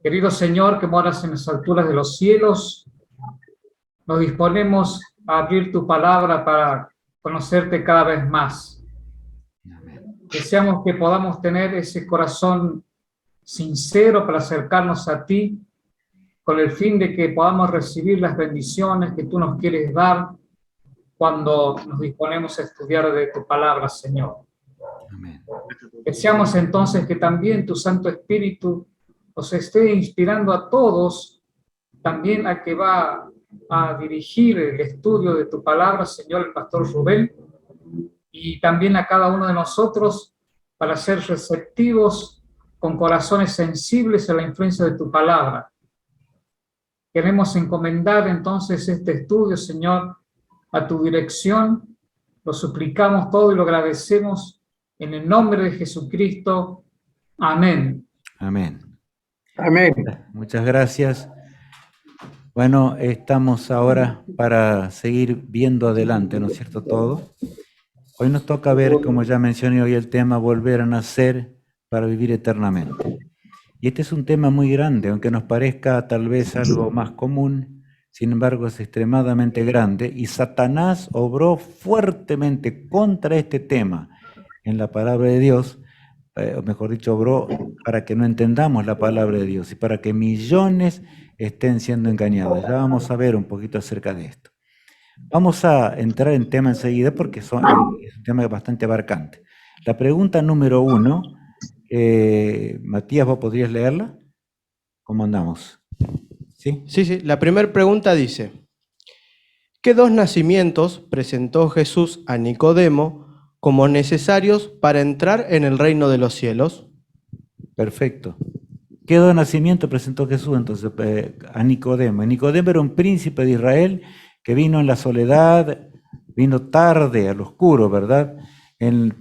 Querido Señor, que moras en las alturas de los cielos, nos disponemos a abrir tu palabra para conocerte cada vez más. Deseamos que podamos tener ese corazón sincero para acercarnos a ti, con el fin de que podamos recibir las bendiciones que tú nos quieres dar cuando nos disponemos a estudiar de tu palabra, Señor. Amén. Deseamos entonces que también tu Santo Espíritu nos esté inspirando a todos, también a que va a dirigir el estudio de tu palabra, Señor, el pastor Rubén, y también a cada uno de nosotros para ser receptivos con corazones sensibles a la influencia de tu palabra. Queremos encomendar entonces este estudio, Señor, a tu dirección. Lo suplicamos todo y lo agradecemos en el nombre de Jesucristo. Amén. Amén. Amén. Muchas gracias. Bueno, estamos ahora para seguir viendo adelante, ¿no es cierto todo? Hoy nos toca ver, como ya mencioné hoy, el tema volver a nacer para vivir eternamente. Y este es un tema muy grande, aunque nos parezca tal vez algo más común, sin embargo es extremadamente grande, y Satanás obró fuertemente contra este tema en la palabra de Dios, o mejor dicho, obró para que no entendamos la palabra de Dios y para que millones estén siendo engañados. Ya vamos a ver un poquito acerca de esto. Vamos a entrar en tema enseguida porque es un tema bastante abarcante. La pregunta número 1, Matías, ¿vos podrías leerla? ¿Cómo andamos? ¿Sí? Sí. La primera pregunta dice: ¿qué dos nacimientos presentó Jesús a Nicodemo como necesarios para entrar en el reino de los cielos? Perfecto. ¿Qué dos nacimientos presentó Jesús entonces a Nicodemo? Nicodemo era un príncipe de Israel que vino en la soledad, vino tarde, al oscuro, ¿verdad?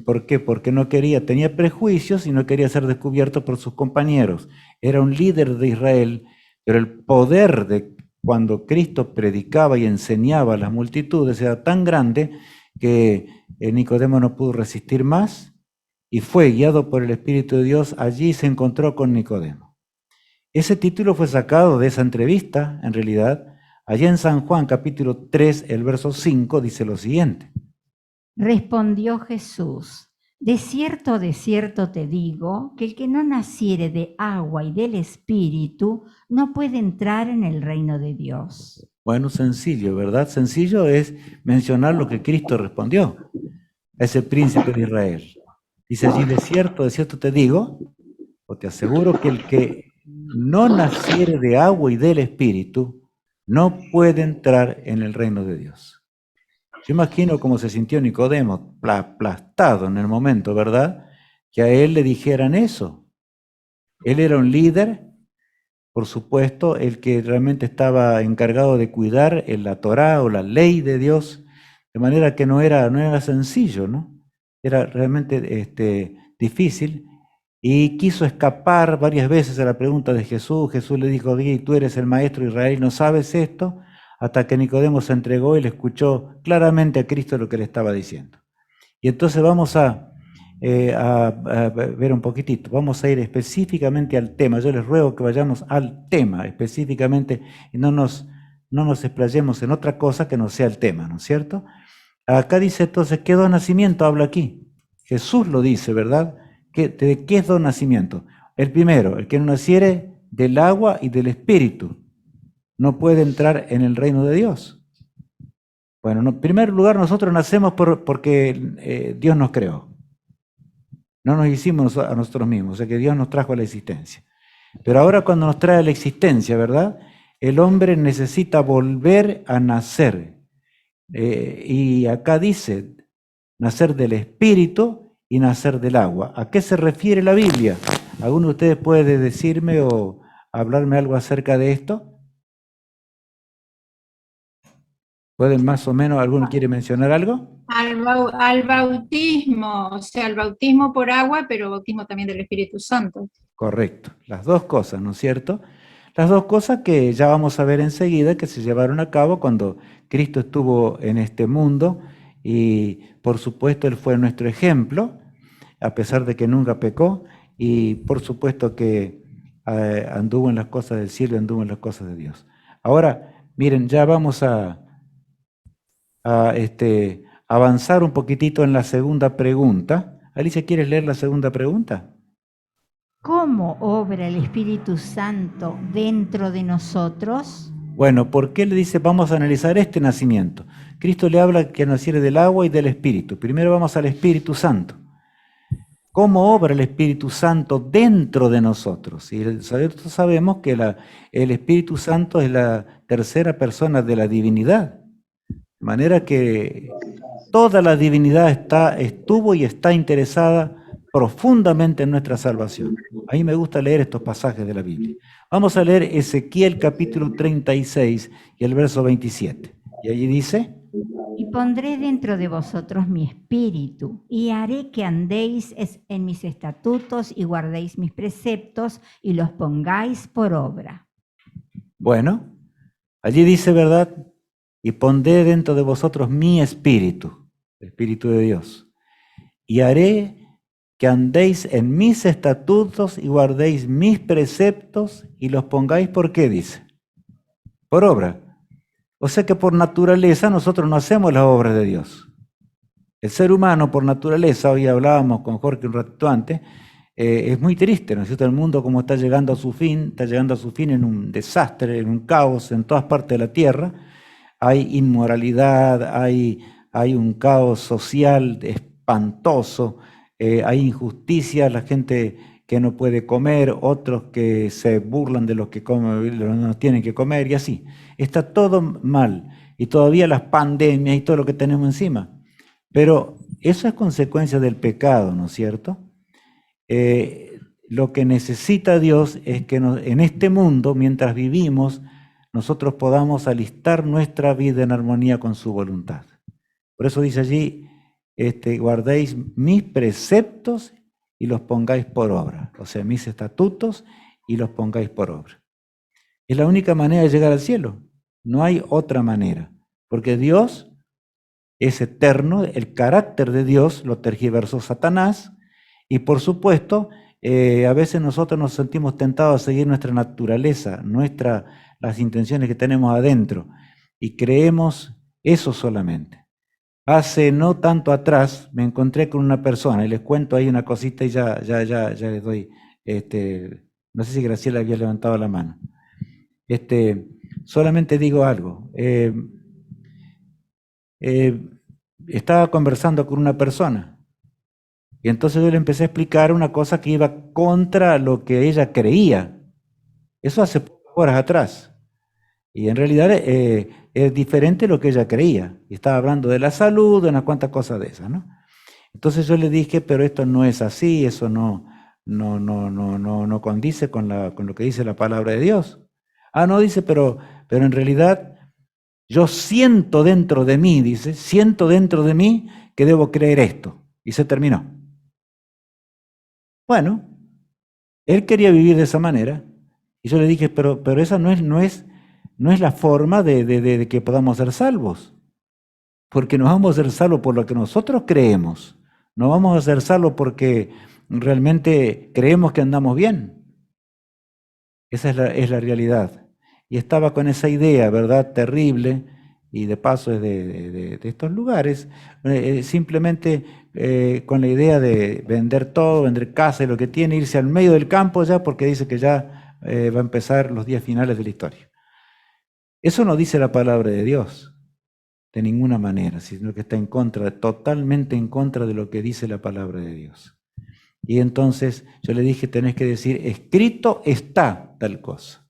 ¿Por qué? Porque no quería, tenía prejuicios y no quería ser descubierto por sus compañeros. Era un líder de Israel, pero el poder de cuando Cristo predicaba y enseñaba a las multitudes era tan grande que Nicodemo no pudo resistir más y fue guiado por el Espíritu de Dios. Allí se encontró con Nicodemo. Ese título fue sacado de esa entrevista, en realidad. Allá en San Juan, capítulo 3, el verso 5, dice lo siguiente. Respondió Jesús: de cierto te digo, que el que no naciere de agua y del Espíritu no puede entrar en el reino de Dios. Bueno, sencillo, ¿verdad? Sencillo es mencionar lo que Cristo respondió a ese príncipe de Israel. Dice allí, de cierto te digo, o te aseguro que el que no naciere de agua y del Espíritu no puede entrar en el reino de Dios. Yo imagino cómo se sintió Nicodemo, aplastado en el momento, ¿verdad? Que a él le dijeran eso. Él era un líder, por supuesto, el que realmente estaba encargado de cuidar la Torá o la ley de Dios, de manera que no era sencillo, ¿no? Era realmente difícil, y quiso escapar varias veces a la pregunta de Jesús. Jesús le dijo: tú eres el maestro de Israel, ¿no sabes esto? Hasta que Nicodemo se entregó y le escuchó claramente a Cristo lo que le estaba diciendo. Y entonces vamos a ver un poquitito, vamos a ir específicamente al tema. Yo les ruego que vayamos al tema específicamente y no nos explayemos en otra cosa que no sea el tema, ¿no es cierto? Acá dice entonces, ¿qué dos nacimiento habla aquí? Jesús lo dice, ¿verdad? ¿De qué es dos nacimiento? El primero, el que no naciere del agua y del Espíritu no puede entrar en el reino de Dios. Bueno, en primer lugar, nosotros nacemos porque Dios nos creó. No nos hicimos a nosotros mismos, o sea que Dios nos trajo a la existencia. Pero ahora cuando nos trae a la existencia, ¿verdad? El hombre necesita volver a nacer. Y acá dice, nacer del Espíritu y nacer del agua. ¿A qué se refiere la Biblia? ¿Alguno de ustedes puede decirme o hablarme algo acerca de esto? ¿Pueden más o menos, alguno quiere mencionar algo? Al bautismo, o sea, el bautismo por agua, pero bautismo también del Espíritu Santo. Correcto, las dos cosas, ¿no es cierto? Las dos cosas que ya vamos a ver enseguida que se llevaron a cabo cuando Cristo estuvo en este mundo y por supuesto Él fue nuestro ejemplo, a pesar de que nunca pecó, y por supuesto que anduvo en las cosas del cielo y anduvo en las cosas de Dios. Ahora, miren, ya vamos a avanzar un poquitito en la segunda pregunta. Alicia, ¿quieres leer la segunda pregunta? ¿Cómo obra el Espíritu Santo dentro de nosotros? Bueno, ¿por qué le dice vamos a analizar este nacimiento? Cristo le habla que naciere del agua y del Espíritu. Primero vamos al Espíritu Santo. ¿Cómo obra el Espíritu Santo dentro de nosotros? Y nosotros sabemos que el Espíritu Santo es la tercera persona de la divinidad. De manera que toda la divinidad estuvo y está interesada profundamente en nuestra salvación. A mí me gusta leer estos pasajes de la Biblia. Vamos a leer Ezequiel capítulo 36 y el verso 27. Y allí dice: Y pondré dentro de vosotros mi espíritu, y haré que andéis en mis estatutos y guardéis mis preceptos y los pongáis por obra. bueno, allí dice, ¿verdad? Y pondré dentro de vosotros mi espíritu, el Espíritu de Dios, y haré que andéis en mis estatutos y guardéis mis preceptos y los pongáis, ¿por qué dice? Por obra. O sea que por naturaleza nosotros no hacemos las obras de Dios. El ser humano por naturaleza, hoy hablábamos con Jorge un ratito antes, es muy triste, ¿no es cierto? El mundo como está llegando a su fin en un desastre, en un caos en todas partes de la tierra. Hay inmoralidad, hay un caos social espantoso, hay injusticia, la gente que no puede comer, otros que se burlan de los que comen, los no tienen que comer y así. Está todo mal y todavía las pandemias y todo lo que tenemos encima. Pero eso es consecuencia del pecado, ¿no es cierto? Lo que necesita Dios es que en este mundo, mientras vivimos, nosotros podamos alistar nuestra vida en armonía con su voluntad. Por eso dice allí, guardéis mis preceptos y los pongáis por obra, o sea, mis estatutos y los pongáis por obra. Es la única manera de llegar al cielo, no hay otra manera, porque Dios es eterno, el carácter de Dios lo tergiversó Satanás, y por supuesto, a veces nosotros nos sentimos tentados a seguir nuestra naturaleza, las intenciones que tenemos adentro, y creemos eso solamente. Hace no tanto atrás me encontré con una persona, y les cuento ahí una cosita y ya les doy, no sé si Graciela había levantado la mano. Solamente digo algo. Estaba conversando con una persona, y entonces yo le empecé a explicar una cosa que iba contra lo que ella creía. Eso hace pocas horas atrás. Y en realidad es diferente lo que ella creía. Y estaba hablando de la salud, de unas cuantas cosas de esas, ¿no? Entonces yo le dije, pero esto no es así, eso no condice con lo que dice la palabra de Dios. Ah, no, dice, pero en realidad yo siento dentro de mí, dice, siento dentro de mí que debo creer esto. Y se terminó. Bueno, él quería vivir de esa manera. Y yo le dije, pero esa no es la forma de que podamos ser salvos. Porque no vamos a ser salvos por lo que nosotros creemos. No vamos a ser salvos porque realmente creemos que andamos bien. Esa es la realidad. Y estaba con esa idea, ¿verdad? Terrible, y de paso es de estos lugares, simplemente con la idea de vender todo, vender casa y lo que tiene, irse al medio del campo ya, porque dice que ya va a empezar los días finales de la historia. Eso no dice la palabra de Dios, de ninguna manera, sino que está totalmente en contra de lo que dice la palabra de Dios. Y entonces yo le dije, tenés que decir, escrito está tal cosa.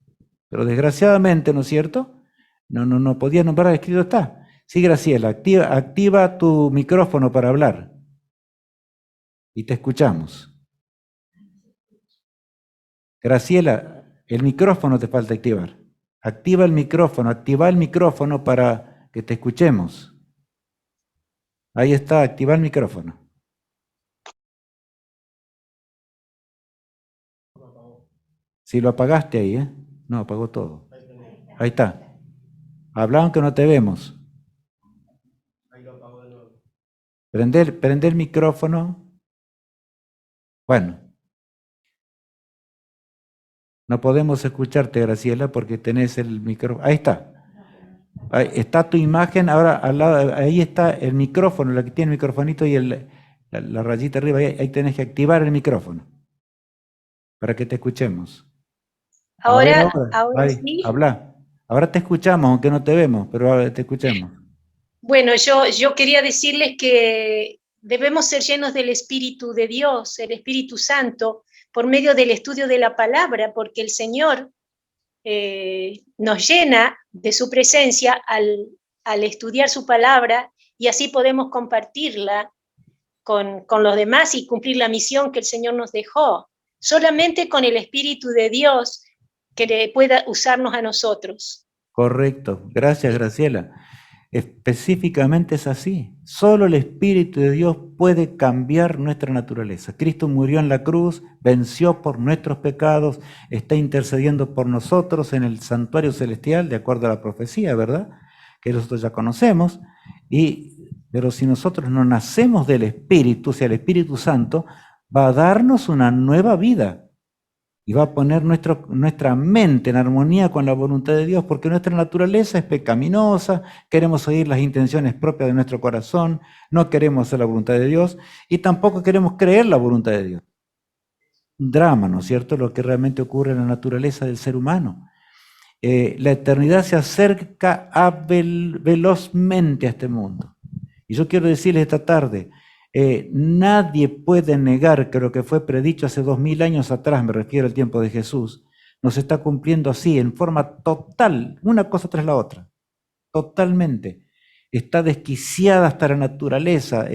Pero desgraciadamente, ¿no es cierto? No podía nombrar, escrito está. Sí, Graciela, activa tu micrófono para hablar. Y te escuchamos. Graciela, el micrófono te falta activar. Activa el micrófono para que te escuchemos. Ahí está, activa el micrófono. Si lo apagaste ahí, ¿eh? No, apagó todo. Ahí está. Habla aunque no te vemos. Prende el micrófono. Bueno. No podemos escucharte, Graciela, porque tenés el micrófono. Ahí está. Ahí está tu imagen. Ahora, al lado, ahí está el micrófono, la que tiene el microfonito y la rayita arriba. Ahí tenés que activar el micrófono para que te escuchemos. A ver Ahora, ahora. ahora Ahí, sí. habla. Ahora te escuchamos, aunque no te vemos, pero ahora te escuchamos. Bueno, yo quería decirles que debemos ser llenos del Espíritu de Dios, el Espíritu Santo, por medio del estudio de la palabra, porque el Señor nos llena de su presencia al estudiar su palabra y así podemos compartirla con los demás y cumplir la misión que el Señor nos dejó. Solamente con el Espíritu de Dios que pueda usarnos a nosotros. Correcto. Gracias, Graciela. Específicamente es así. Solo el Espíritu de Dios puede cambiar nuestra naturaleza. Cristo murió en la cruz, venció por nuestros pecados, está intercediendo por nosotros en el santuario celestial, de acuerdo a la profecía, ¿verdad? Que nosotros ya conocemos. Pero si nosotros no nacemos del Espíritu, o sea, el Espíritu Santo va a darnos una nueva vida. Y va a poner nuestra mente en armonía con la voluntad de Dios, porque nuestra naturaleza es pecaminosa, queremos seguir las intenciones propias de nuestro corazón, no queremos hacer la voluntad de Dios y tampoco queremos creer la voluntad de Dios. Un drama, ¿no es cierto?, lo que realmente ocurre en la naturaleza del ser humano. La eternidad se acerca velozmente a este mundo. Y yo quiero decirles esta tarde, nadie puede negar que lo que fue predicho hace 2000 años atrás, me refiero al tiempo de Jesús, nos está cumpliendo así, en forma total, una cosa tras la otra, totalmente. Está desquiciada hasta la naturaleza.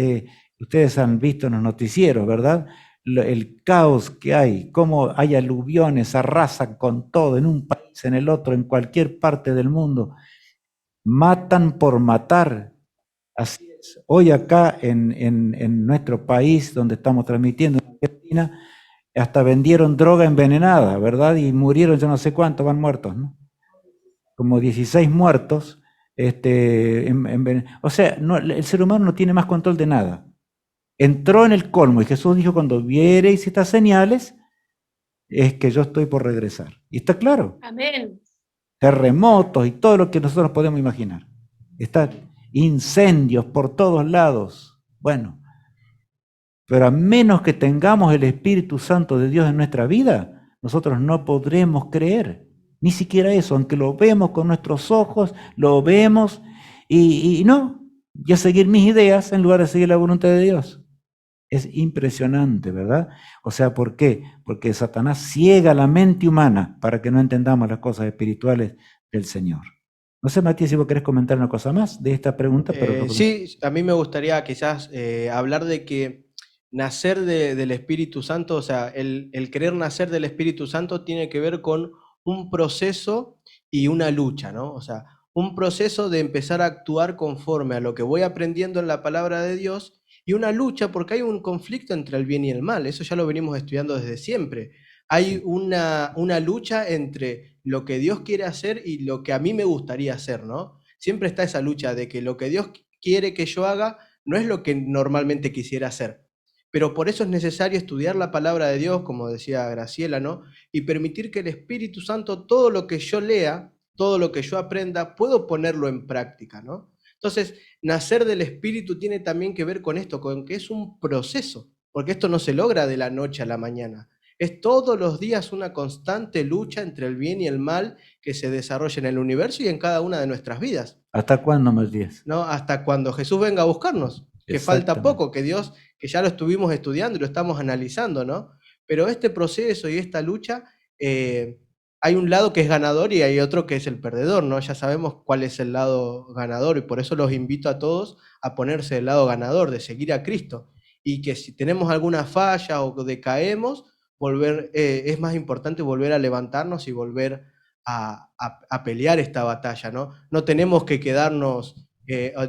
Ustedes han visto en los noticieros, ¿verdad? El caos que hay, cómo hay aluviones, arrasan con todo, en un país, en el otro, en cualquier parte del mundo. Matan por matar. Así es. Hoy acá en nuestro país, donde estamos transmitiendo, en Argentina, hasta vendieron droga envenenada, ¿verdad? Y murieron, yo no sé cuántos, van muertos, ¿no? Como 16 muertos. O sea, el ser humano no tiene más control de nada. Entró en el colmo y Jesús dijo, cuando viereis estas señales, es que yo estoy por regresar. Y está claro. Amén. Terremotos y todo lo que nosotros podemos imaginar. Incendios por todos lados. Bueno, pero a menos que tengamos el Espíritu Santo de Dios en nuestra vida, nosotros no podremos creer. Ni siquiera eso, aunque lo vemos con nuestros ojos, lo vemos y no, yo seguir mis ideas en lugar de seguir la voluntad de Dios. Es impresionante, ¿verdad? O sea, ¿por qué? Porque Satanás ciega la mente humana para que no entendamos las cosas espirituales del Señor. No sé, Matías, si vos querés comentar una cosa más de esta pregunta. Sí, a mí me gustaría quizás hablar de que nacer del Espíritu Santo, o sea, el querer nacer del Espíritu Santo tiene que ver con un proceso y una lucha, ¿no? O sea, un proceso de empezar a actuar conforme a lo que voy aprendiendo en la palabra de Dios y una lucha porque hay un conflicto entre el bien y el mal. Eso ya lo venimos estudiando desde siempre. Hay una lucha entre lo que Dios quiere hacer y lo que a mí me gustaría hacer, ¿no? Siempre está esa lucha de que lo que Dios quiere que yo haga no es lo que normalmente quisiera hacer. Pero por eso es necesario estudiar la palabra de Dios, como decía Graciela, ¿no? Y permitir que el Espíritu Santo, todo lo que yo lea, todo lo que yo aprenda, puedo ponerlo en práctica, ¿no? Entonces, nacer del Espíritu tiene también que ver con esto, con que es un proceso, porque esto no se logra de la noche a la mañana. Es todos los días una constante lucha entre el bien y el mal que se desarrolla en el universo y en cada una de nuestras vidas. ¿Hasta cuándo, Matías? ¿No? Hasta cuando Jesús venga a buscarnos, que falta poco, que Dios, que ya lo estuvimos estudiando y lo estamos analizando, ¿no? Pero este proceso y esta lucha, hay un lado que es ganador y hay otro que es el perdedor, ¿no? Ya sabemos cuál es el lado ganador y por eso los invito a todos a ponerse del lado ganador, de seguir a Cristo. Y que si tenemos alguna falla o decaemos, es más importante volver a levantarnos y volver a pelear esta batalla, ¿no? No tenemos que quedarnos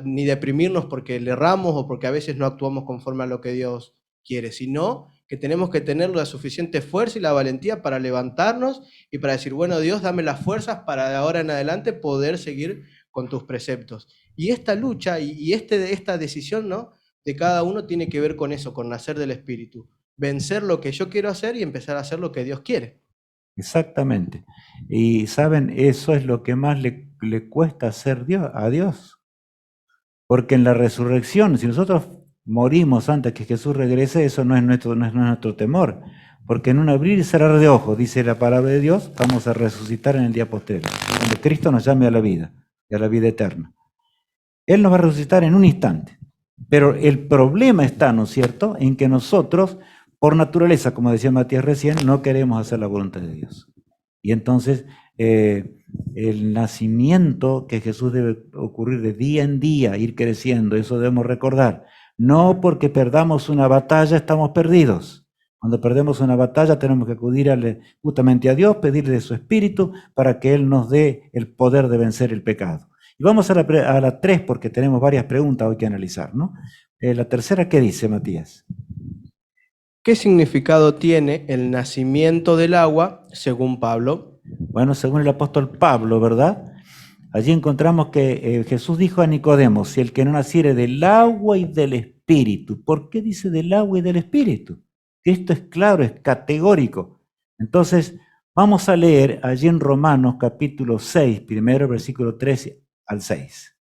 ni deprimirnos porque le erramos o porque a veces no actuamos conforme a lo que Dios quiere, sino que tenemos que tener la suficiente fuerza y la valentía para levantarnos y para decir, bueno, Dios, dame las fuerzas para de ahora en adelante poder seguir con tus preceptos. Y esta lucha y esta decisión, ¿no?, de cada uno tiene que ver con eso, con nacer del Espíritu. Vencer lo que yo quiero hacer y empezar a hacer lo que Dios quiere. Exactamente. Y saben, eso es lo que más le cuesta hacer a Dios. Porque en la resurrección, si nosotros morimos antes que Jesús regrese, eso no es nuestro temor. Porque en un abrir y cerrar de ojos, dice la palabra de Dios, vamos a resucitar en el día posterior, cuando Cristo nos llame a la vida, y a la vida eterna. Él nos va a resucitar en un instante. Pero el problema está, ¿no es cierto?, en que nosotros, por naturaleza, como decía Matías recién, no queremos hacer la voluntad de Dios. Y entonces, el nacimiento que Jesús debe ocurrir de día en día, ir creciendo, eso debemos recordar. No porque perdamos una batalla estamos perdidos. Cuando perdemos una batalla tenemos que acudir justamente a Dios, pedirle de su Espíritu para que Él nos dé el poder de vencer el pecado. Y vamos a la 3 porque tenemos varias preguntas hoy que analizar, ¿no? La tercera, ¿qué dice Matías? ¿Qué significado tiene el nacimiento del agua según Pablo? Bueno, según el apóstol Pablo, ¿verdad? Allí encontramos que Jesús dijo a Nicodemo, si el que no naciere del agua y del Espíritu. ¿Por qué dice del agua y del Espíritu? Esto es claro, es categórico. Entonces, vamos a leer allí en Romanos capítulo 6, primero versículo 13 al 6.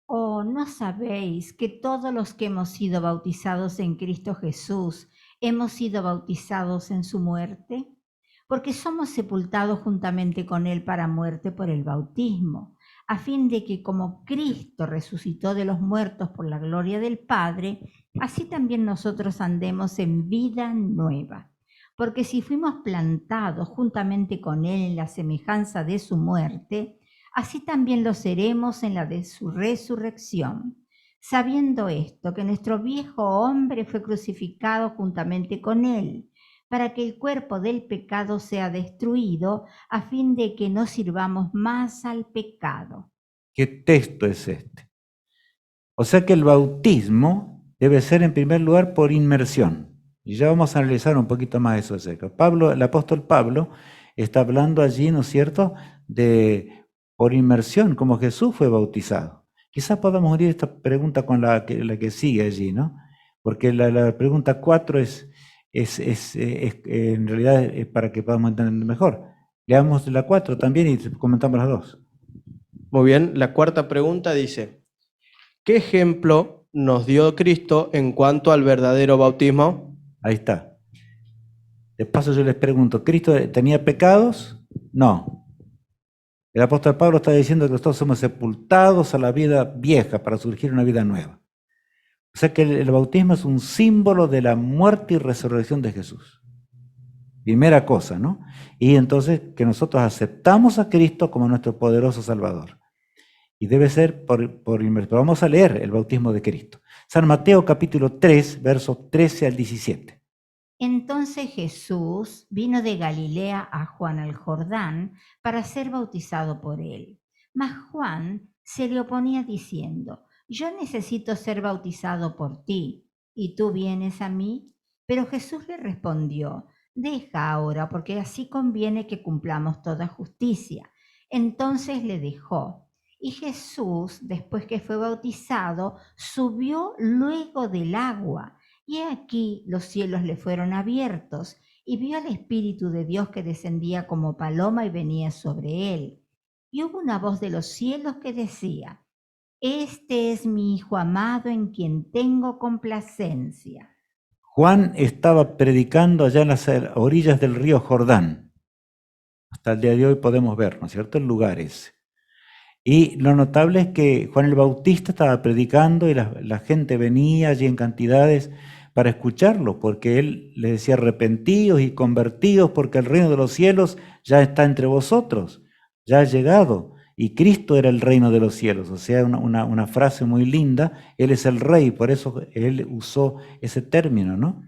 ¿O no sabéis que todos los que hemos sido bautizados en Cristo Jesús hemos sido bautizados en su muerte? Porque somos sepultados juntamente con Él para muerte por el bautismo, a fin de que como Cristo resucitó de los muertos por la gloria del Padre, así también nosotros andemos en vida nueva. Porque si fuimos plantados juntamente con Él en la semejanza de su muerte, así también lo seremos en la de su resurrección. Sabiendo esto, que nuestro viejo hombre fue crucificado juntamente con Él, para que el cuerpo del pecado sea destruido, a fin de que no sirvamos más al pecado. ¿Qué texto es este? O sea que el bautismo debe ser en primer lugar por inmersión. Y ya vamos a analizar un poquito más eso de cerca. El apóstol Pablo está hablando allí, ¿no es cierto?, de por inmersión, como Jesús fue bautizado. Quizás podamos unir esta pregunta con la que sigue allí, ¿no? Porque la pregunta 4 es en realidad es para que podamos entender mejor. Leamos la 4 también y comentamos las dos. Muy bien, la cuarta pregunta dice, ¿qué ejemplo nos dio Cristo en cuanto al verdadero bautismo? Ahí está. De paso yo les pregunto, ¿Cristo tenía pecados? No. El apóstol Pablo está diciendo que nosotros somos sepultados a la vida vieja para surgir una vida nueva. O sea que el bautismo es un símbolo de la muerte y resurrección de Jesús. Primera cosa, ¿no? Y entonces que nosotros aceptamos a Cristo como nuestro poderoso Salvador. Y debe ser por inmersión. Vamos a leer el bautismo de Cristo. San Mateo capítulo 3, versos 13 al 17. Entonces Jesús vino de Galilea a Juan al Jordán para ser bautizado por él. Mas Juan se le oponía diciendo, yo necesito ser bautizado por ti, ¿y tú vienes a mí? Pero Jesús le respondió, deja ahora, porque así conviene que cumplamos toda justicia. Entonces le dejó. Y Jesús, después que fue bautizado, subió luego del agua. Y aquí los cielos le fueron abiertos, y vio al Espíritu de Dios que descendía como paloma y venía sobre él. Y hubo una voz de los cielos que decía, este es mi Hijo amado en quien tengo complacencia. Juan estaba predicando allá en las orillas del río Jordán. Hasta el día de hoy podemos ver, ¿no es cierto?, el lugar ese. Y lo notable es que Juan el Bautista estaba predicando y la gente venía allí en cantidades para escucharlo, porque él les decía arrepentidos y convertidos, porque el reino de los cielos ya está entre vosotros, ya ha llegado. Y Cristo era el reino de los cielos, o sea, una frase muy linda, Él es el rey, por eso Él usó ese término, ¿no?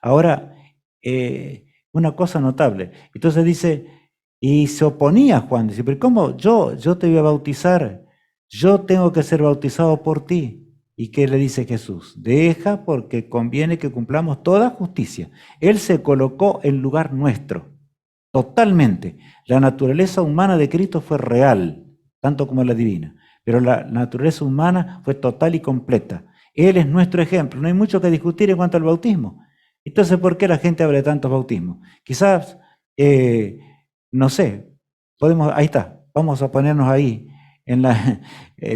Ahora, una cosa notable, entonces dice, y se oponía Juan, dice, pero ¿cómo yo te voy a bautizar? Yo tengo que ser bautizado por ti. ¿Y qué le dice Jesús? Deja porque conviene que cumplamos toda justicia. Él se colocó en lugar nuestro, totalmente. La naturaleza humana de Cristo fue real, tanto como la divina, pero la naturaleza humana fue total y completa. Él es nuestro ejemplo, no hay mucho que discutir en cuanto al bautismo. Entonces, ¿por qué la gente habla de tantos bautismos? Quizás no sé, ahí está, vamos a ponernos ahí,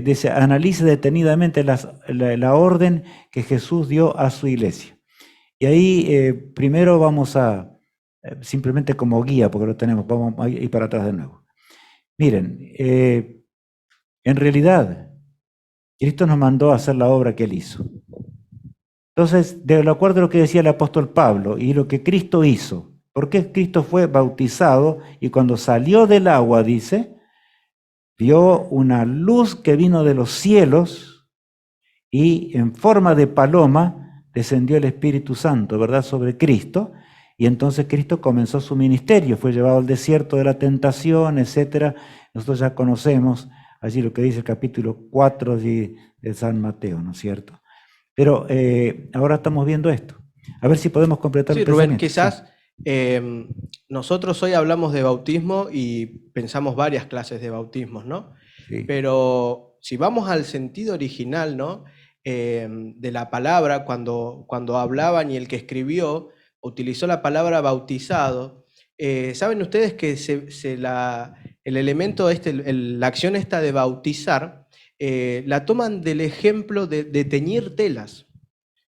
dice, analice detenidamente la orden que Jesús dio a su iglesia. Y ahí primero vamos a, simplemente como guía, porque lo tenemos, vamos a ir para atrás de nuevo. Miren, en realidad, Cristo nos mandó a hacer la obra que Él hizo. Entonces, de acuerdo a lo que decía el apóstol Pablo y lo que Cristo hizo, ¿por qué Cristo fue bautizado? Y cuando salió del agua, dice, vio una luz que vino de los cielos y en forma de paloma descendió el Espíritu Santo, ¿verdad?, sobre Cristo. Y entonces Cristo comenzó su ministerio, fue llevado al desierto de la tentación, etc. Nosotros ya conocemos allí lo que dice el capítulo 4 de San Mateo, ¿no es cierto? Pero ahora estamos viendo esto. A ver si podemos completar el Rubén, pensamiento. quizás nosotros hoy hablamos de bautismo y pensamos varias clases de bautismos, ¿no? Sí. Pero si vamos al sentido original, ¿no? De la palabra, cuando hablaban y el que escribió utilizó la palabra bautizado, ¿saben ustedes que el elemento la acción esta de bautizar, la toman del ejemplo de teñir telas?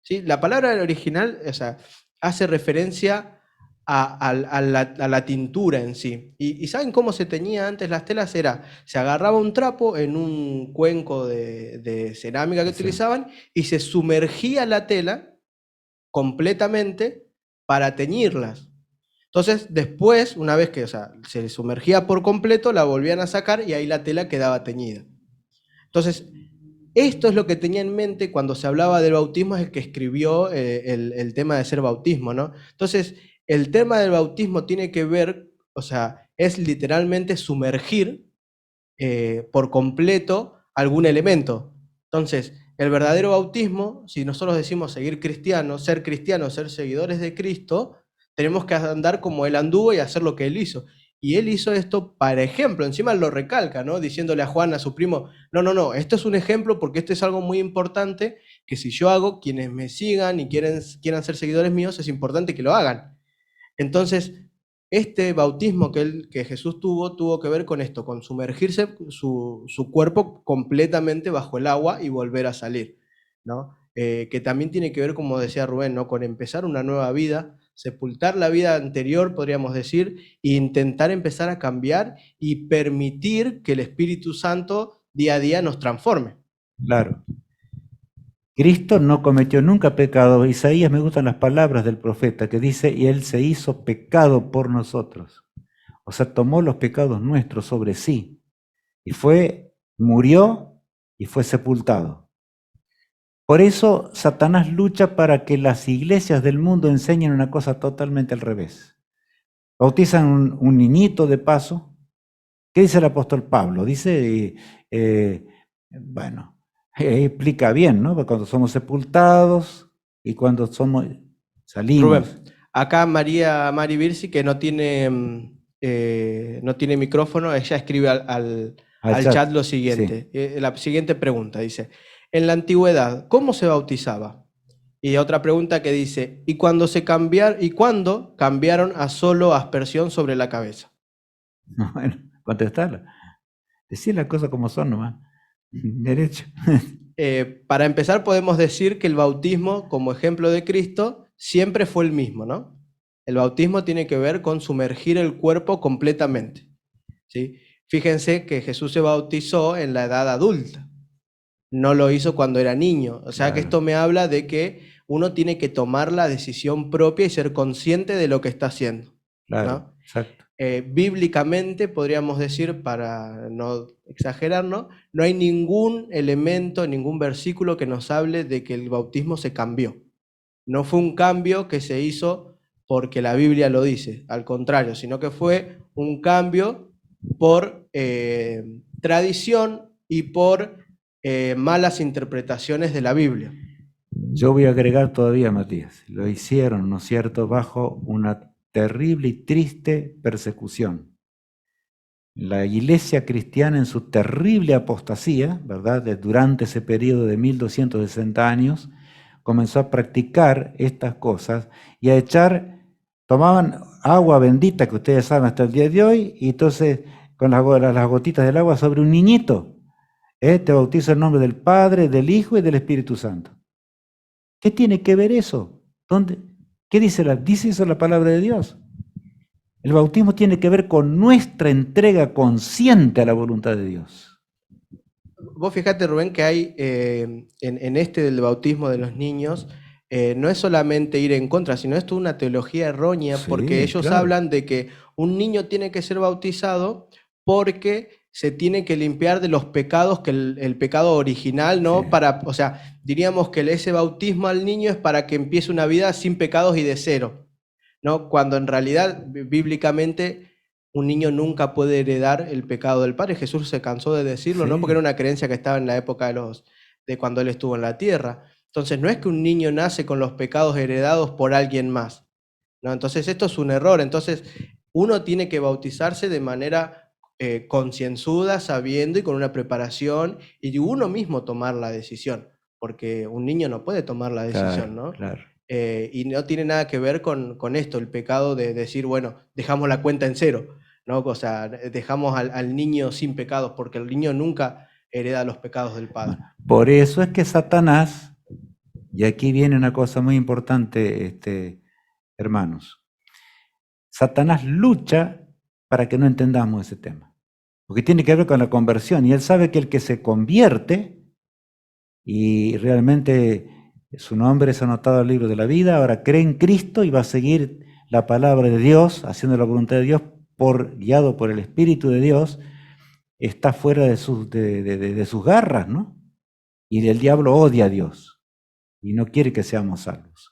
¿Sí? La palabra original, o sea, hace referencia a la tintura en sí. ¿Y saben cómo se teñía antes las telas? Se agarraba un trapo en un cuenco de cerámica que utilizaban y se sumergía la tela completamente para teñirlas. Entonces, después, una vez que se sumergía por completo, la volvían a sacar y ahí la tela quedaba teñida. Entonces, esto es lo que tenía en mente cuando se hablaba del bautismo, es el que escribió el tema de ser bautismo, ¿no? Entonces, el tema del bautismo tiene que ver, es literalmente sumergir por completo algún elemento. Entonces, el verdadero bautismo, si nosotros decimos ser cristianos, ser seguidores de Cristo, tenemos que andar como Él anduvo y hacer lo que Él hizo. Y Él hizo esto para ejemplo, encima lo recalca, ¿no? Diciéndole a Juan, a su primo, no, esto es un ejemplo porque esto es algo muy importante, que si yo hago, quienes me sigan y quieran ser seguidores míos, es importante que lo hagan. Entonces, este bautismo que Jesús tuvo que ver con esto, con sumergirse su cuerpo completamente bajo el agua y volver a salir, ¿no? Que también tiene que ver, como decía Rubén, ¿no? Con empezar una nueva vida, sepultar la vida anterior, podríamos decir, e intentar empezar a cambiar y permitir que el Espíritu Santo día a día nos transforme. Claro. Cristo no cometió nunca pecado. Isaías, me gustan las palabras del profeta que dice, y Él se hizo pecado por nosotros. O sea, tomó los pecados nuestros sobre sí. Y murió y fue sepultado. Por eso Satanás lucha para que las iglesias del mundo enseñen una cosa totalmente al revés. Bautizan un niñito de paso. ¿Qué dice el apóstol Pablo? Dice, explica bien, ¿no? Cuando somos sepultados y cuando salimos. Rubén, acá Mari Virsi, que no tiene micrófono, ella escribe al chat lo siguiente. Sí. La siguiente pregunta dice, en la antigüedad, ¿cómo se bautizaba? Y otra pregunta que dice, ¿y cuándo cambiaron a solo aspersión sobre la cabeza? Bueno, contestarla. Decir las cosas como son nomás. Derecho. Para empezar, podemos decir que el bautismo, como ejemplo de Cristo, siempre fue el mismo, ¿no? El bautismo tiene que ver con sumergir el cuerpo completamente, ¿sí? Fíjense que Jesús se bautizó en la edad adulta, no lo hizo cuando era niño. O sea, claro, que esto me habla de que uno tiene que tomar la decisión propia y ser consciente de lo que está haciendo, claro, ¿no? Exacto. Bíblicamente, podríamos decir, para no exagerar, ¿no? No hay ningún elemento, ningún versículo que nos hable de que el bautismo se cambió. No fue un cambio que se hizo porque la Biblia lo dice, al contrario, sino que fue un cambio por tradición y por malas interpretaciones de la Biblia. Yo voy a agregar todavía, Matías, lo hicieron, ¿no es cierto?, bajo una terrible y triste persecución. La iglesia cristiana en su terrible apostasía, ¿verdad?, durante ese periodo de 1260 años, comenzó a practicar estas cosas y a echar tomaban agua bendita, que ustedes saben hasta el día de hoy, y entonces con las gotitas del agua sobre un niñito, te bautizo en nombre del Padre, del Hijo y del Espíritu Santo. ¿Qué tiene que ver eso? ¿Qué dice eso la palabra de Dios? El bautismo tiene que ver con nuestra entrega consciente a la voluntad de Dios. Vos fíjate, Rubén, que hay en este del bautismo de los niños, no es solamente ir en contra, sino esto es una teología errónea, Sí, porque ellos claro. hablan de que un niño tiene que ser bautizado porque se tiene que limpiar de los pecados, que el pecado original, ¿no? Sí. O sea, diríamos que ese bautismo al niño es para que empiece una vida sin pecados y de cero, ¿no? Cuando en realidad, bíblicamente, un niño nunca puede heredar el pecado del padre. Jesús se cansó de decirlo, ¿no? Sí. Porque era una creencia que estaba en la época de cuando él estuvo en la tierra. Entonces, no es que un niño nace con los pecados heredados por alguien más, ¿no? Entonces, esto es un error. Entonces, uno tiene que bautizarse de manera concienzuda, sabiendo y con una preparación, y uno mismo tomar la decisión, porque un niño no puede tomar la decisión, ¿no? Claro. Y no tiene nada que ver con esto, el pecado de decir, bueno, dejamos la cuenta en cero, ¿no? O sea, dejamos al niño sin pecados, porque el niño nunca hereda los pecados del padre. Por eso es que Satanás, y aquí viene una cosa muy importante, hermanos, Satanás lucha para que no entendamos ese tema, porque tiene que ver con la conversión, y él sabe que el que se convierte, y realmente su nombre es anotado en el libro de la vida, ahora cree en Cristo y va a seguir la palabra de Dios, haciendo la voluntad de Dios, guiado por el Espíritu de Dios, está fuera de sus garras, ¿no? Y el diablo odia a Dios y no quiere que seamos salvos.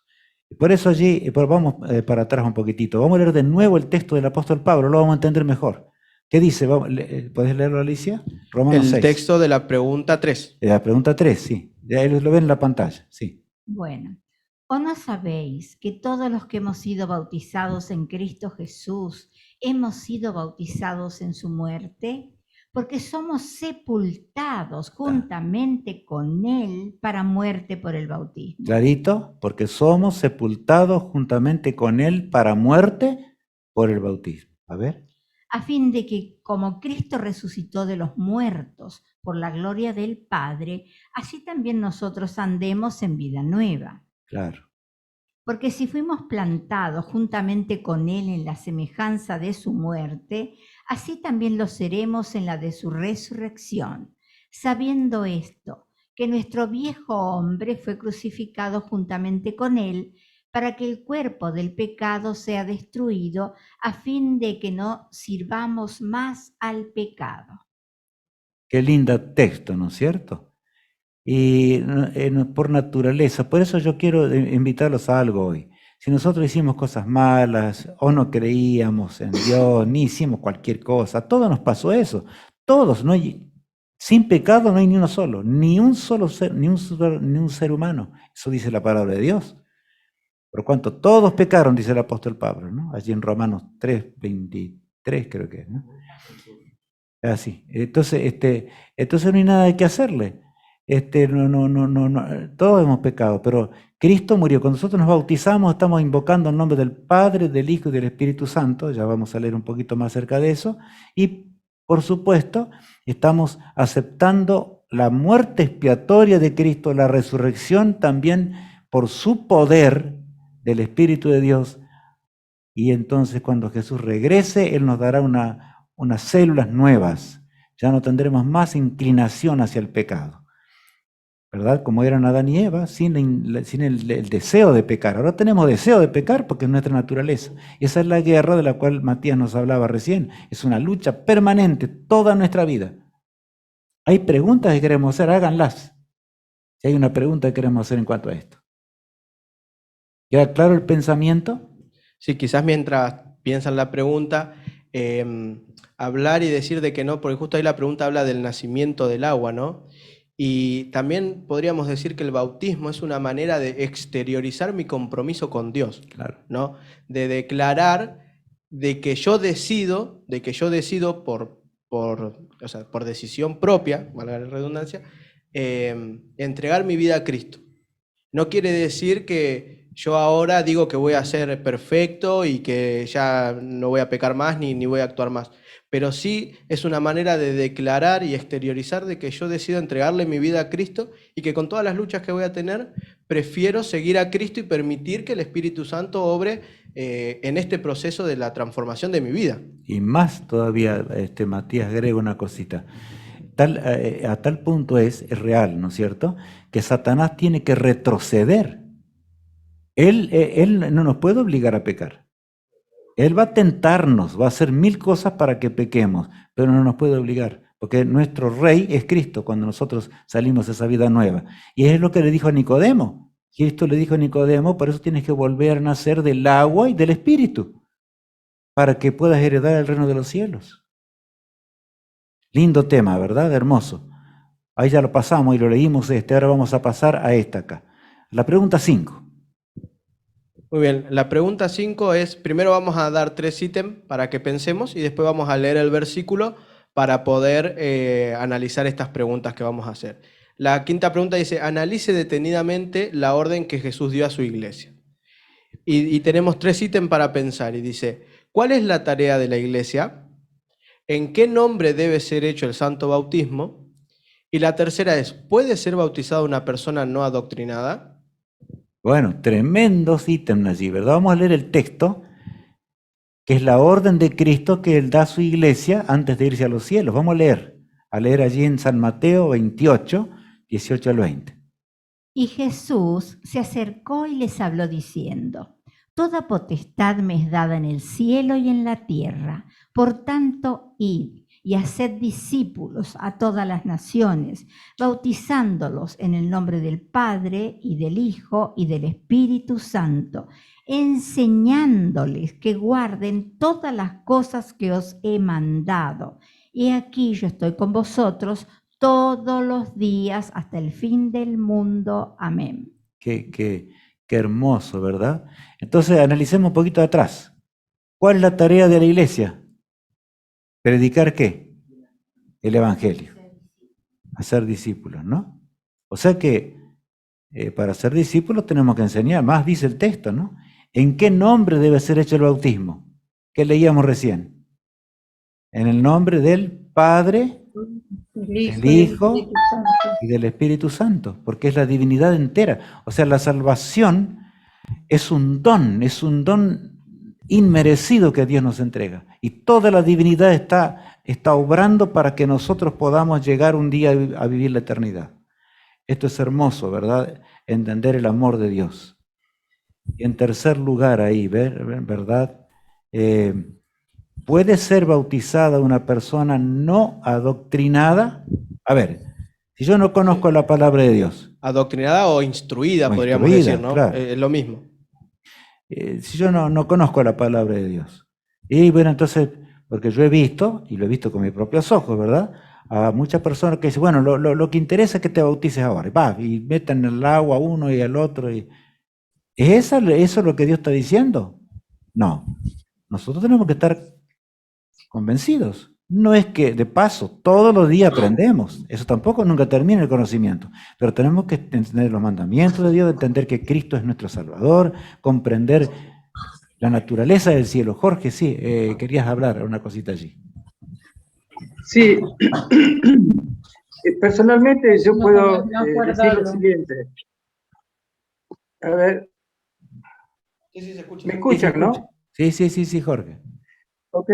Por eso allí, vamos para atrás un poquitito, vamos a leer de nuevo el texto del apóstol Pablo, lo vamos a entender mejor. ¿Qué dice? ¿Puedes leerlo, Alicia? Romanos 6. El texto de la pregunta 3. La pregunta 3, sí. Ahí lo ven en la pantalla, sí. Bueno, ¿o no sabéis que todos los que hemos sido bautizados en Cristo Jesús hemos sido bautizados en su muerte? Porque somos sepultados juntamente con Él para muerte por el bautismo. Clarito, porque somos sepultados juntamente con Él para muerte por el bautismo. A ver. A fin de que, como Cristo resucitó de los muertos por la gloria del Padre, así también nosotros andemos en vida nueva. Claro. Porque si fuimos plantados juntamente con Él en la semejanza de su muerte, así también lo seremos en la de su resurrección, sabiendo esto, que nuestro viejo hombre fue crucificado juntamente con Él, para que el cuerpo del pecado sea destruido, a fin de que no sirvamos más al pecado. Qué lindo texto, ¿no es cierto? Y por naturaleza, por eso yo quiero invitarlos a algo hoy. Si nosotros hicimos cosas malas o no creíamos en Dios, ni hicimos cualquier cosa, a todos nos pasó eso. Todos, no hay, sin pecado no hay ni uno solo, ni un solo ser, ni un ser humano. Eso dice la palabra de Dios. Por cuanto todos pecaron, dice el apóstol Pablo, ¿no? Allí en Romanos 3:23 creo que es, ¿no? Así. Entonces no hay nada que hacerle. Todos hemos pecado, pero Cristo murió. Cuando nosotros nos bautizamos, estamos invocando el nombre del Padre, del Hijo y del Espíritu Santo. Ya vamos a leer un poquito más acerca de eso. Y, por supuesto, estamos aceptando la muerte expiatoria de Cristo, la resurrección también por su poder del Espíritu de Dios. Y entonces, cuando Jesús regrese, Él nos dará unas células nuevas. Ya no tendremos más inclinación hacia el pecado, ¿verdad? Como eran Adán y Eva, sin el deseo de pecar. Ahora tenemos deseo de pecar porque es nuestra naturaleza. Y esa es la guerra de la cual Matías nos hablaba recién. Es una lucha permanente toda nuestra vida. Hay preguntas que queremos hacer, háganlas. Si hay una pregunta que queremos hacer en cuanto a esto. ¿Queda claro el pensamiento? Sí, quizás mientras piensan la pregunta, hablar y decir de que no, porque justo ahí la pregunta habla del nacimiento del agua, ¿no? Y también podríamos decir que el bautismo es una manera de exteriorizar mi compromiso con Dios, Claro. ¿no? De declarar de que yo decido por decisión propia, valga la redundancia, entregar mi vida a Cristo. No quiere decir que yo ahora digo que voy a ser perfecto y que ya no voy a pecar más ni voy a actuar más. Pero sí es una manera de declarar y exteriorizar de que yo decido entregarle mi vida a Cristo y que con todas las luchas que voy a tener, prefiero seguir a Cristo y permitir que el Espíritu Santo obre en este proceso de la transformación de mi vida. Y más todavía, Matías, agrega una cosita. A tal punto es real, ¿no es cierto?, que Satanás tiene que retroceder. Él no nos puede obligar a pecar. Él va a tentarnos, va a hacer 1000 cosas para que pequemos, pero no nos puede obligar, porque nuestro rey es Cristo cuando nosotros salimos de esa vida nueva. Y es lo que le dijo a Nicodemo. Cristo le dijo a Nicodemo, por eso tienes que volver a nacer del agua y del Espíritu, para que puedas heredar el reino de los cielos. Lindo tema, ¿verdad? Hermoso. Ahí ya lo pasamos y lo leímos ahora vamos a pasar a esta acá. La pregunta 5. Muy bien, la pregunta 5 es, primero vamos a dar 3 ítems para que pensemos y después vamos a leer el versículo para poder analizar estas preguntas que vamos a hacer. La quinta pregunta dice, analice detenidamente la orden que Jesús dio a su iglesia. Y tenemos 3 ítems para pensar y dice, ¿cuál es la tarea de la iglesia? ¿En qué nombre debe ser hecho el santo bautismo? Y la tercera es, ¿puede ser bautizada una persona no adoctrinada? Bueno, tremendos ítems allí, ¿verdad? Vamos a leer el texto, que es la orden de Cristo que Él da a su iglesia antes de irse a los cielos. Vamos a leer allí en San Mateo 28, 18 al 20. Y Jesús se acercó y les habló diciendo, toda potestad me es dada en el cielo y en la tierra. Por tanto, id y haced discípulos a todas las naciones, bautizándolos en el nombre del Padre y del Hijo y del Espíritu Santo, enseñándoles que guarden todas las cosas que os he mandado. Y aquí yo estoy con vosotros todos los días hasta el fin del mundo. Amén. Qué hermoso, ¿verdad? Entonces, analicemos un poquito atrás. ¿Cuál es la tarea de la iglesia? ¿Predicar qué? El Evangelio. Hacer discípulos, ¿no? O sea que para ser discípulos tenemos que enseñar, más dice el texto, ¿no? ¿En qué nombre debe ser hecho el bautismo? ¿Qué leíamos recién? En el nombre del Padre, del Hijo y del Espíritu Santo, porque es la divinidad entera. O sea, la salvación es un don inmerecido que Dios nos entrega. Y toda la divinidad está obrando para que nosotros podamos llegar un día a vivir la eternidad. Esto es hermoso, ¿verdad? Entender el amor de Dios. Y en tercer lugar ahí, ¿verdad? ¿Puede ser bautizada una persona no adoctrinada? A ver, si yo no conozco la palabra de Dios. Adoctrinada o instruida, podríamos decir, ¿no? Claro. Es lo mismo. Si yo no conozco la palabra de Dios. Y bueno, entonces, porque yo he visto, y lo he visto con mis propios ojos, ¿verdad? A muchas personas que dicen, bueno, lo que interesa es que te bautices ahora. Y metan el agua a uno y al otro. ¿Es eso lo que Dios está diciendo? No. Nosotros tenemos que estar convencidos. No es que, de paso, todos los días aprendemos. Eso tampoco nunca termina el conocimiento. Pero tenemos que entender los mandamientos de Dios, entender que Cristo es nuestro Salvador, comprender la naturaleza del cielo. Jorge, sí, querías hablar una cosita allí. Sí, personalmente yo puedo decir lo siguiente. A ver, ¿me escuchan, no? Sí, Jorge. Ok,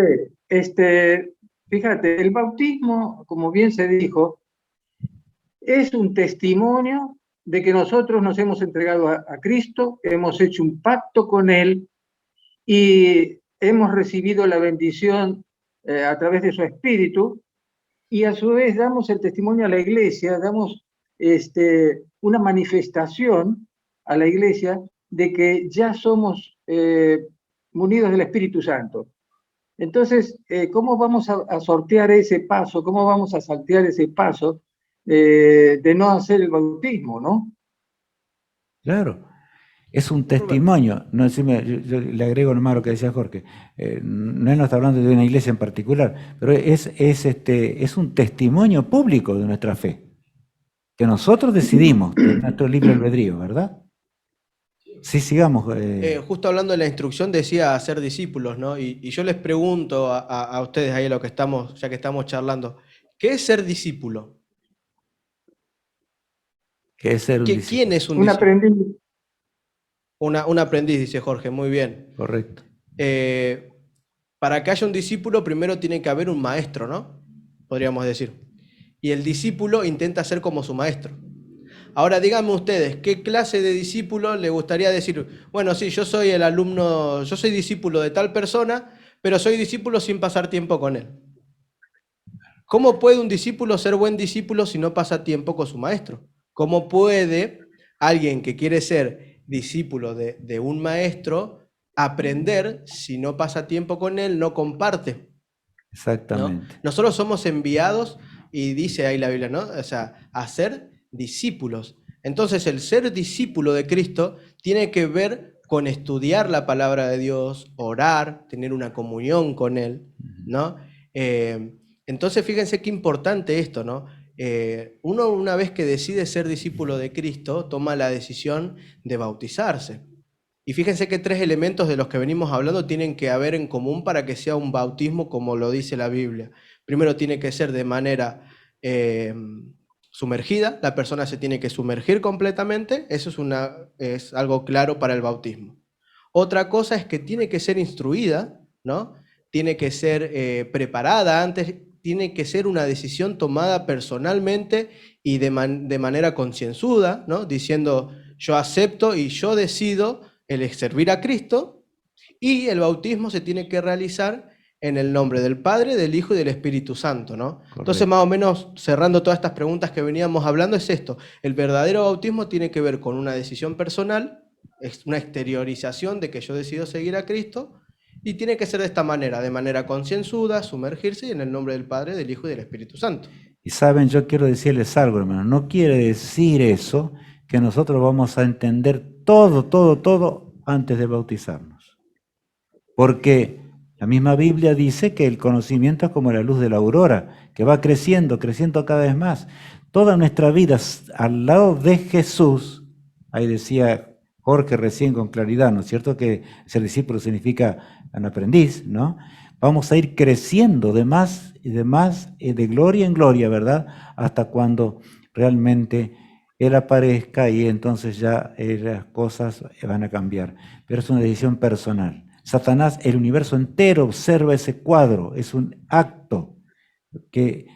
fíjate, el bautismo, como bien se dijo, es un testimonio de que nosotros nos hemos entregado a Cristo, hemos hecho un pacto con Él y hemos recibido la bendición a través de su Espíritu, y a su vez damos el testimonio a la Iglesia, damos una manifestación a la Iglesia de que ya somos munidos del Espíritu Santo. Entonces, ¿cómo vamos a sortear ese paso? ¿Cómo vamos a saltear ese paso de no hacer el bautismo, no? Claro, es un testimonio. No, yo le agrego nomás lo que decía Jorge. No está hablando de una iglesia en particular, pero es un testimonio público de nuestra fe, que nosotros decidimos, de nuestro libre albedrío, ¿verdad? Sí, sigamos. Justo hablando de la instrucción decía hacer discípulos, ¿no? Y yo les pregunto a ustedes ahí lo que estamos, ya que estamos charlando, ¿qué es ser discípulo? ¿Qué es ser un ¿Quién discípulo? es un Un discípulo? aprendiz. Un aprendiz, dice Jorge, muy bien. Correcto. Para que haya un discípulo, primero tiene que haber un maestro, ¿no? Podríamos decir. Y el discípulo intenta ser como su maestro. Ahora díganme ustedes, ¿qué clase de discípulo le gustaría decir? Bueno, sí, yo soy el alumno, yo soy discípulo de tal persona, pero soy discípulo sin pasar tiempo con él. ¿Cómo puede un discípulo ser buen discípulo si no pasa tiempo con su maestro? ¿Cómo puede alguien que quiere ser discípulo de un maestro aprender si no pasa tiempo con él, no comparte? ¿No? Exactamente. Nosotros somos enviados, y dice ahí la Biblia, ¿no? O sea, a ser discípulos. Entonces, el ser discípulo de Cristo tiene que ver con estudiar la palabra de Dios, orar, tener una comunión con Él, ¿no? Entonces, fíjense qué importante esto, ¿no? Uno, una vez que decide ser discípulo de Cristo, toma la decisión de bautizarse. Y fíjense que 3 elementos de los que venimos hablando tienen que haber en común para que sea un bautismo como lo dice la Biblia. Primero, tiene que ser de manera sumergida, la persona se tiene que sumergir completamente, eso es algo claro para el bautismo. Otra cosa es que tiene que ser instruida, ¿no? Tiene que ser preparada antes, tiene que ser una decisión tomada personalmente y de manera concienzuda, ¿no? Diciendo, yo acepto y yo decido el servir a Cristo, y el bautismo se tiene que realizar en el nombre del Padre, del Hijo y del Espíritu Santo, ¿no? Correcto. Entonces, más o menos, cerrando todas estas preguntas que veníamos hablando, es esto. El verdadero bautismo tiene que ver con una decisión personal, es una exteriorización de que yo decido seguir a Cristo, y tiene que ser de esta manera, de manera concienzuda, sumergirse y en el nombre del Padre, del Hijo y del Espíritu Santo. Y saben, yo quiero decirles algo, hermano. No quiere decir eso que nosotros vamos a entender todo antes de bautizarnos. Porque la misma Biblia dice que el conocimiento es como la luz de la aurora, que va creciendo cada vez más. Toda nuestra vida al lado de Jesús, ahí decía Jorge recién con claridad, ¿no es cierto? Que ser discípulo significa un aprendiz, ¿no? Vamos a ir creciendo de más y de más, de gloria en gloria, ¿verdad? Hasta cuando realmente Él aparezca y entonces ya las cosas van a cambiar. Pero es una decisión personal. Satanás, el universo entero observa ese cuadro, es un acto que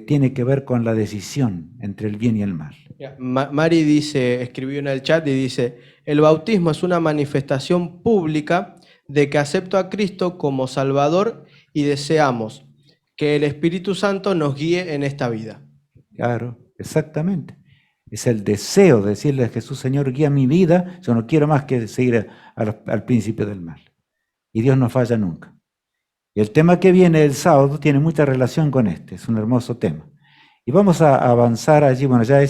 tiene que ver con la decisión entre el bien y el mal. Mari dice, escribió en el chat y dice, el bautismo es una manifestación pública de que acepto a Cristo como Salvador y deseamos que el Espíritu Santo nos guíe en esta vida. Claro, exactamente. Es el deseo de decirle a Jesús, Señor, guía mi vida, yo no quiero más que seguir al príncipe del mal. Y Dios no falla nunca. Y el tema que viene el sábado tiene mucha relación con este, es un hermoso tema. Y vamos a avanzar allí, bueno, ya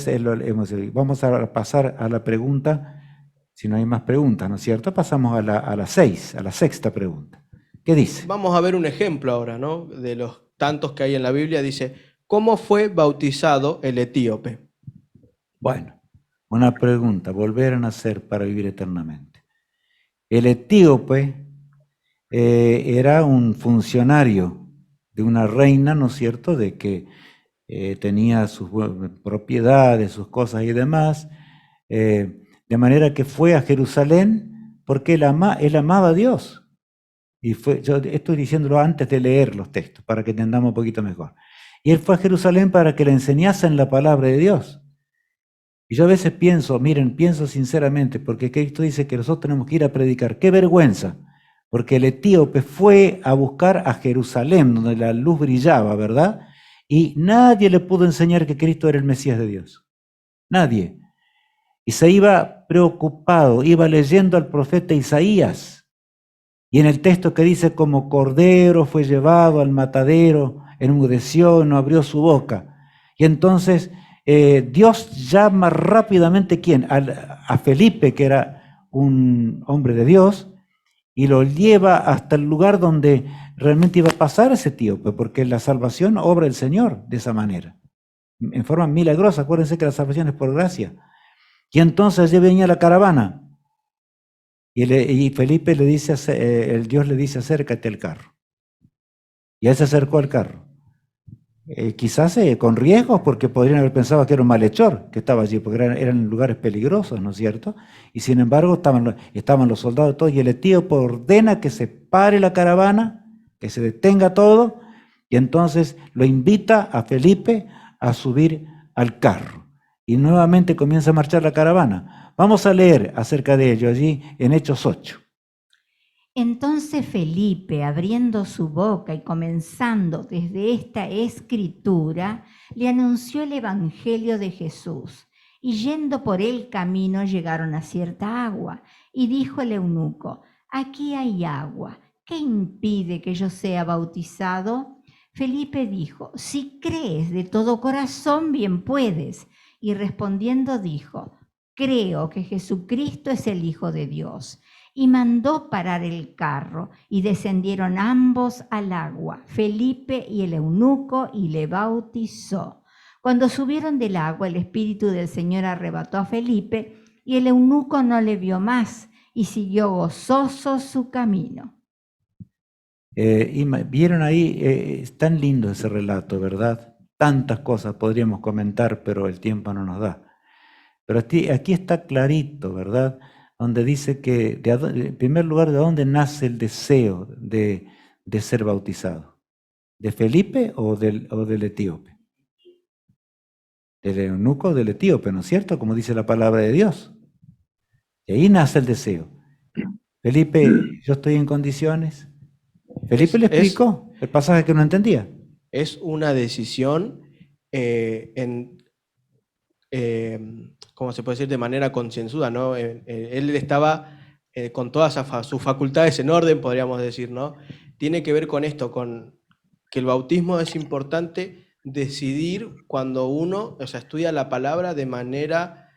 vamos a pasar a la pregunta, si no hay más preguntas, ¿no es cierto? Pasamos a la 6, a la sexta pregunta. ¿Qué dice? Vamos a ver un ejemplo ahora, ¿no? De los tantos que hay en la Biblia, dice, ¿cómo fue bautizado el etíope? Bueno, una pregunta, volver a nacer para vivir eternamente. El etíope era un funcionario de una reina, ¿no es cierto?, de que tenía sus propiedades, sus cosas y demás, de manera que fue a Jerusalén porque él amaba a Dios. Y yo estoy diciéndolo antes de leer los textos, para que entendamos un poquito mejor. Y él fue a Jerusalén para que le enseñasen la palabra de Dios. Y yo a veces pienso sinceramente, porque Cristo dice que nosotros tenemos que ir a predicar. ¡Qué vergüenza! Porque el etíope fue a buscar a Jerusalén, donde la luz brillaba, ¿verdad? Y nadie le pudo enseñar que Cristo era el Mesías de Dios. Nadie. Y se iba preocupado, iba leyendo al profeta Isaías. Y en el texto que dice, como cordero fue llevado al matadero, enmudeció, no abrió su boca. Y entonces Dios llama rápidamente, ¿quién? A Felipe, que era un hombre de Dios, y lo lleva hasta el lugar donde realmente iba a pasar ese etíope, porque la salvación obra el Señor de esa manera, en forma milagrosa. Acuérdense que la salvación es por gracia. Y entonces allí venía la caravana, Y Felipe le dice, el Dios le dice, acércate al carro. Y él se acercó al carro. Quizás con riesgos, porque podrían haber pensado que era un malhechor que estaba allí, porque eran lugares peligrosos, ¿no es cierto? Y sin embargo estaban los soldados todos, y el etíope ordena que se pare la caravana, que se detenga todo, y entonces lo invita a Felipe a subir al carro. Y nuevamente comienza a marchar la caravana. Vamos a leer acerca de ello allí en Hechos 8. Entonces Felipe, abriendo su boca y comenzando desde esta escritura, le anunció el evangelio de Jesús. Y yendo por el camino llegaron a cierta agua. Y dijo el eunuco, aquí hay agua. ¿Qué impide que yo sea bautizado? Felipe dijo, si crees de todo corazón, bien puedes. Y respondiendo dijo, creo que Jesucristo es el Hijo de Dios. Y mandó parar el carro, y descendieron ambos al agua, Felipe y el eunuco, y le bautizó. Cuando subieron del agua, el Espíritu del Señor arrebató a Felipe, y el eunuco no le vio más, y siguió gozoso su camino. Y vieron ahí, es tan lindo ese relato, ¿verdad? Tantas cosas podríamos comentar, pero el tiempo no nos da. Pero aquí está clarito, ¿verdad? Donde dice que, en primer lugar, ¿de dónde nace el deseo de ser bautizado? ¿De Felipe o del etíope? Del eunuco o del etíope, ¿no es cierto? Como dice la palabra de Dios. Y ahí nace el deseo. Felipe, yo estoy en condiciones. Felipe le explicó el pasaje que no entendía. Es una decisión ¿cómo se puede decir? De manera concienzuda, ¿no? Él estaba con todas sus facultades en orden, podríamos decir, ¿no? Tiene que ver con esto, con que el bautismo es importante decidir cuando uno, o sea, estudia la palabra de manera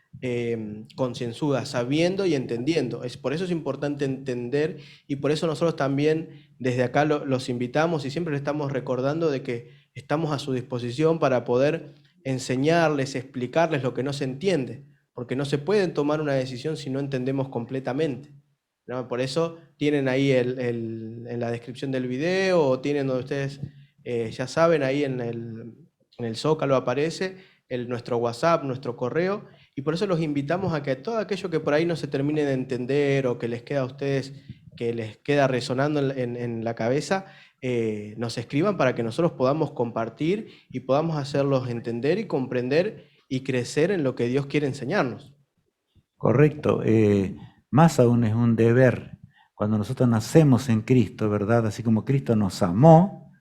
concienzuda, sabiendo y entendiendo. Por eso es importante entender, y por eso nosotros también desde acá los invitamos y siempre les estamos recordando de que estamos a su disposición para poder enseñarles, explicarles lo que no se entiende, porque no se puede tomar una decisión si no entendemos completamente, ¿no? Por eso tienen ahí en la descripción del video, o tienen donde ustedes ya saben, ahí en el Zócalo aparece nuestro WhatsApp, nuestro correo, y por eso los invitamos a que todo aquello que por ahí no se termine de entender o que les queda a ustedes, que les queda resonando en la cabeza, nos escriban para que nosotros podamos compartir y podamos hacerlos entender y comprender y crecer en lo que Dios quiere enseñarnos. Correcto. Más aún es un deber. Cuando nosotros nacemos en Cristo, ¿verdad? Así como Cristo nos amó,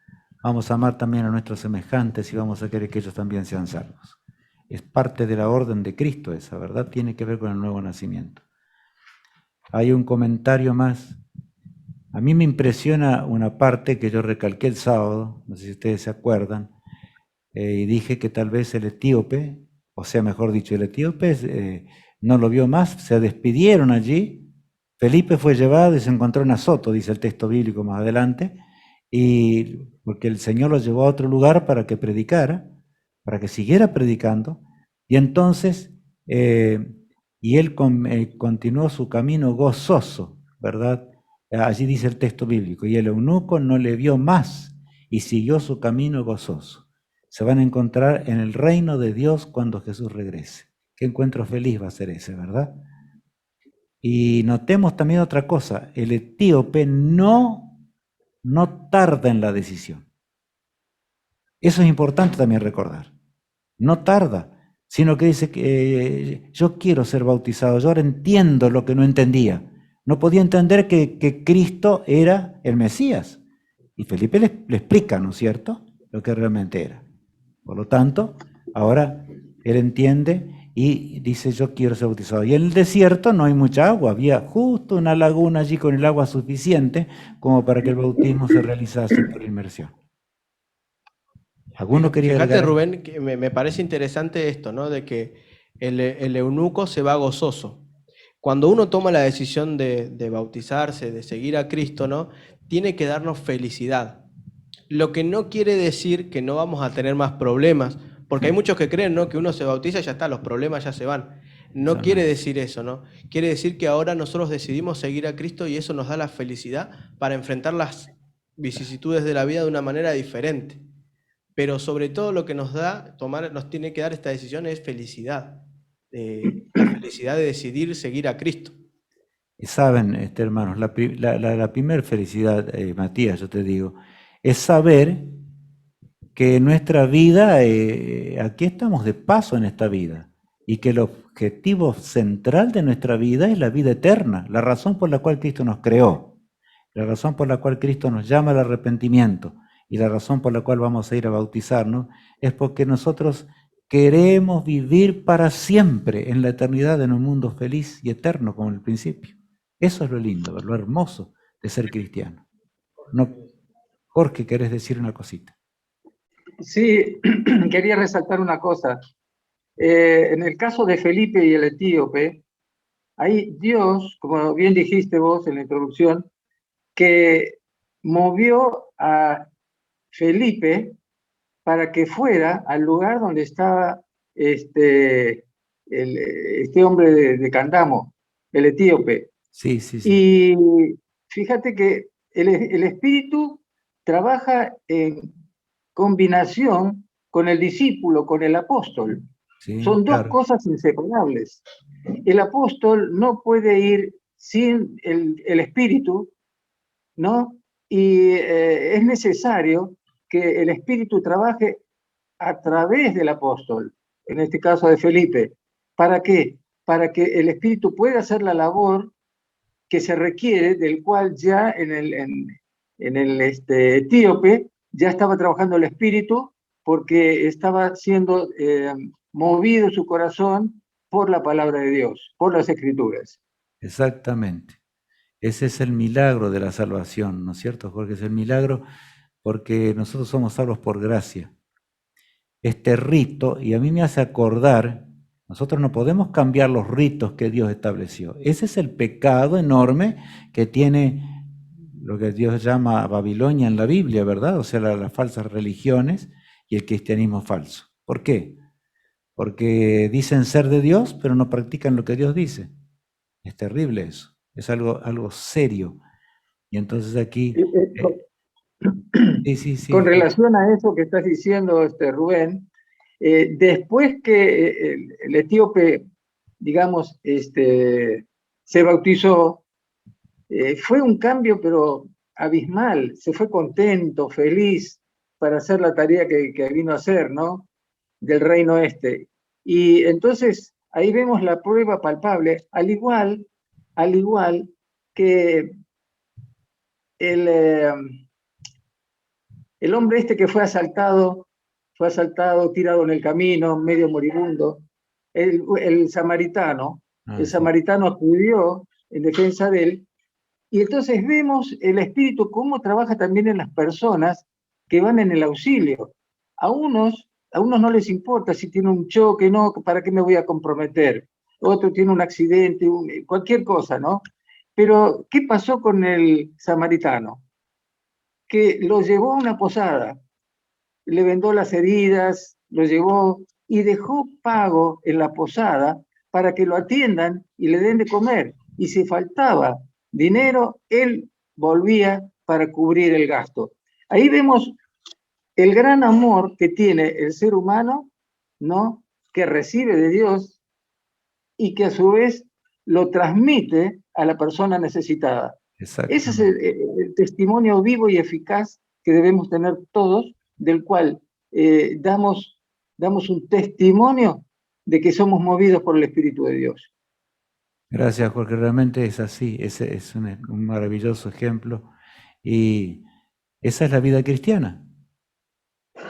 vamos a amar también a nuestros semejantes y vamos a querer que ellos también sean salvos. Es parte de la orden de Cristo esa, ¿verdad? Tiene que ver con el nuevo nacimiento. Hay un comentario más. A mí me impresiona una parte que yo recalqué el sábado, no sé si ustedes se acuerdan, y dije que tal vez el etíope, o sea, mejor dicho, el etíope no lo vio más, se despidieron allí, Felipe fue llevado y se encontró en Azoto, dice el texto bíblico más adelante, y porque el Señor lo llevó a otro lugar para que predicara, para que siguiera predicando, y entonces, y él continuó su camino gozoso, ¿verdad? Allí dice el texto bíblico, y el eunuco no le vio más y siguió su camino gozoso. Se van a encontrar en el reino de Dios cuando Jesús regrese. Qué encuentro feliz va a ser ese, ¿verdad? Y notemos también otra cosa, el etíope no tarda en la decisión. Eso es importante también recordar. No tarda, sino que dice que yo quiero ser bautizado, yo ahora entiendo lo que no entendía. No podía entender que Cristo era el Mesías. Y Felipe le explica, ¿no es cierto?, lo que realmente era. Por lo tanto, ahora él entiende y dice, yo quiero ser bautizado. Y en el desierto no hay mucha agua, había justo una laguna allí con el agua suficiente como para que el bautismo se realizase por inmersión. ¿Alguno quería Fíjate, agregar? Rubén, que me parece interesante esto, ¿no? De que el eunuco se va gozoso. Cuando uno toma la decisión de bautizarse, de seguir a Cristo, ¿no? Tiene que darnos felicidad. Lo que no quiere decir que no vamos a tener más problemas, porque hay muchos que creen, ¿no?, que uno se bautiza y ya está, los problemas ya se van. No Eso quiere no. decir eso, ¿no? Quiere decir que ahora nosotros decidimos seguir a Cristo y eso nos da la felicidad para enfrentar las vicisitudes de la vida de una manera diferente. Pero sobre todo lo que nos tiene que dar esta decisión es felicidad. La felicidad de decidir seguir a Cristo. Y saben, hermanos, la primera felicidad, Matías, yo te digo, es saber que nuestra vida, aquí estamos de paso en esta vida, y que el objetivo central de nuestra vida es la vida eterna, la razón por la cual Cristo nos creó, la razón por la cual Cristo nos llama al arrepentimiento, y la razón por la cual vamos a ir a bautizarnos, es porque nosotros queremos vivir para siempre en la eternidad en un mundo feliz y eterno como en el principio. Eso es lo lindo, lo hermoso de ser cristiano. No, Jorge, ¿querés decir una cosita? Sí, quería resaltar una cosa. En el caso de Felipe y el etíope, ahí Dios, como bien dijiste vos en la introducción, que movió a Felipe para que fuera al lugar donde estaba este hombre de Candamo, el etíope. Sí, sí, sí. Y fíjate que el espíritu trabaja en combinación con el discípulo, con el apóstol. Sí, Son dos claro. cosas inseparables. El apóstol no puede ir sin el espíritu, ¿no? Y es necesario que el espíritu trabaje a través del apóstol, en este caso de Felipe. ¿Para qué? Para que el espíritu pueda hacer la labor que se requiere, del cual ya en el etíope ya estaba trabajando el espíritu, porque estaba siendo movido su corazón por la palabra de Dios, por las escrituras. Exactamente. Ese es el milagro de la salvación, ¿no es cierto, Jorge? Es el milagro porque nosotros somos salvos por gracia. Este rito, y a mí me hace acordar, nosotros no podemos cambiar los ritos que Dios estableció. Ese es el pecado enorme que tiene lo que Dios llama Babilonia en la Biblia, ¿verdad? O sea, las falsas religiones y el cristianismo falso. ¿Por qué? Porque dicen ser de Dios, pero no practican lo que Dios dice. Es terrible eso. Es algo serio. Y entonces aquí... sí. Con relación a eso que estás diciendo, Rubén, después que el etíope, digamos, se bautizó, fue un cambio, pero abismal. Se fue contento, feliz para hacer la tarea que vino a hacer, ¿no? Del reino este. Y entonces ahí vemos la prueba palpable, al igual que el hombre este que fue asaltado, tirado en el camino, medio moribundo, el samaritano, el samaritano acudió en defensa de él, y entonces vemos el espíritu cómo trabaja también en las personas que van en el auxilio. A unos no les importa si tiene un choque, no, ¿para qué me voy a comprometer? Otro tiene un accidente, cualquier cosa, ¿no? Pero, ¿qué pasó con el samaritano? Que lo llevó a una posada, le vendó las heridas, lo llevó y dejó pago en la posada para que lo atiendan y le den de comer. Y si faltaba dinero, él volvía para cubrir el gasto. Ahí vemos el gran amor que tiene el ser humano, ¿no? Que recibe de Dios y que a su vez lo transmite a la persona necesitada. Ese es el testimonio vivo y eficaz que debemos tener todos, del cual damos un testimonio de que somos movidos por el Espíritu de Dios. Gracias, Jorge, realmente es así, ese es un maravilloso ejemplo, y esa es la vida cristiana.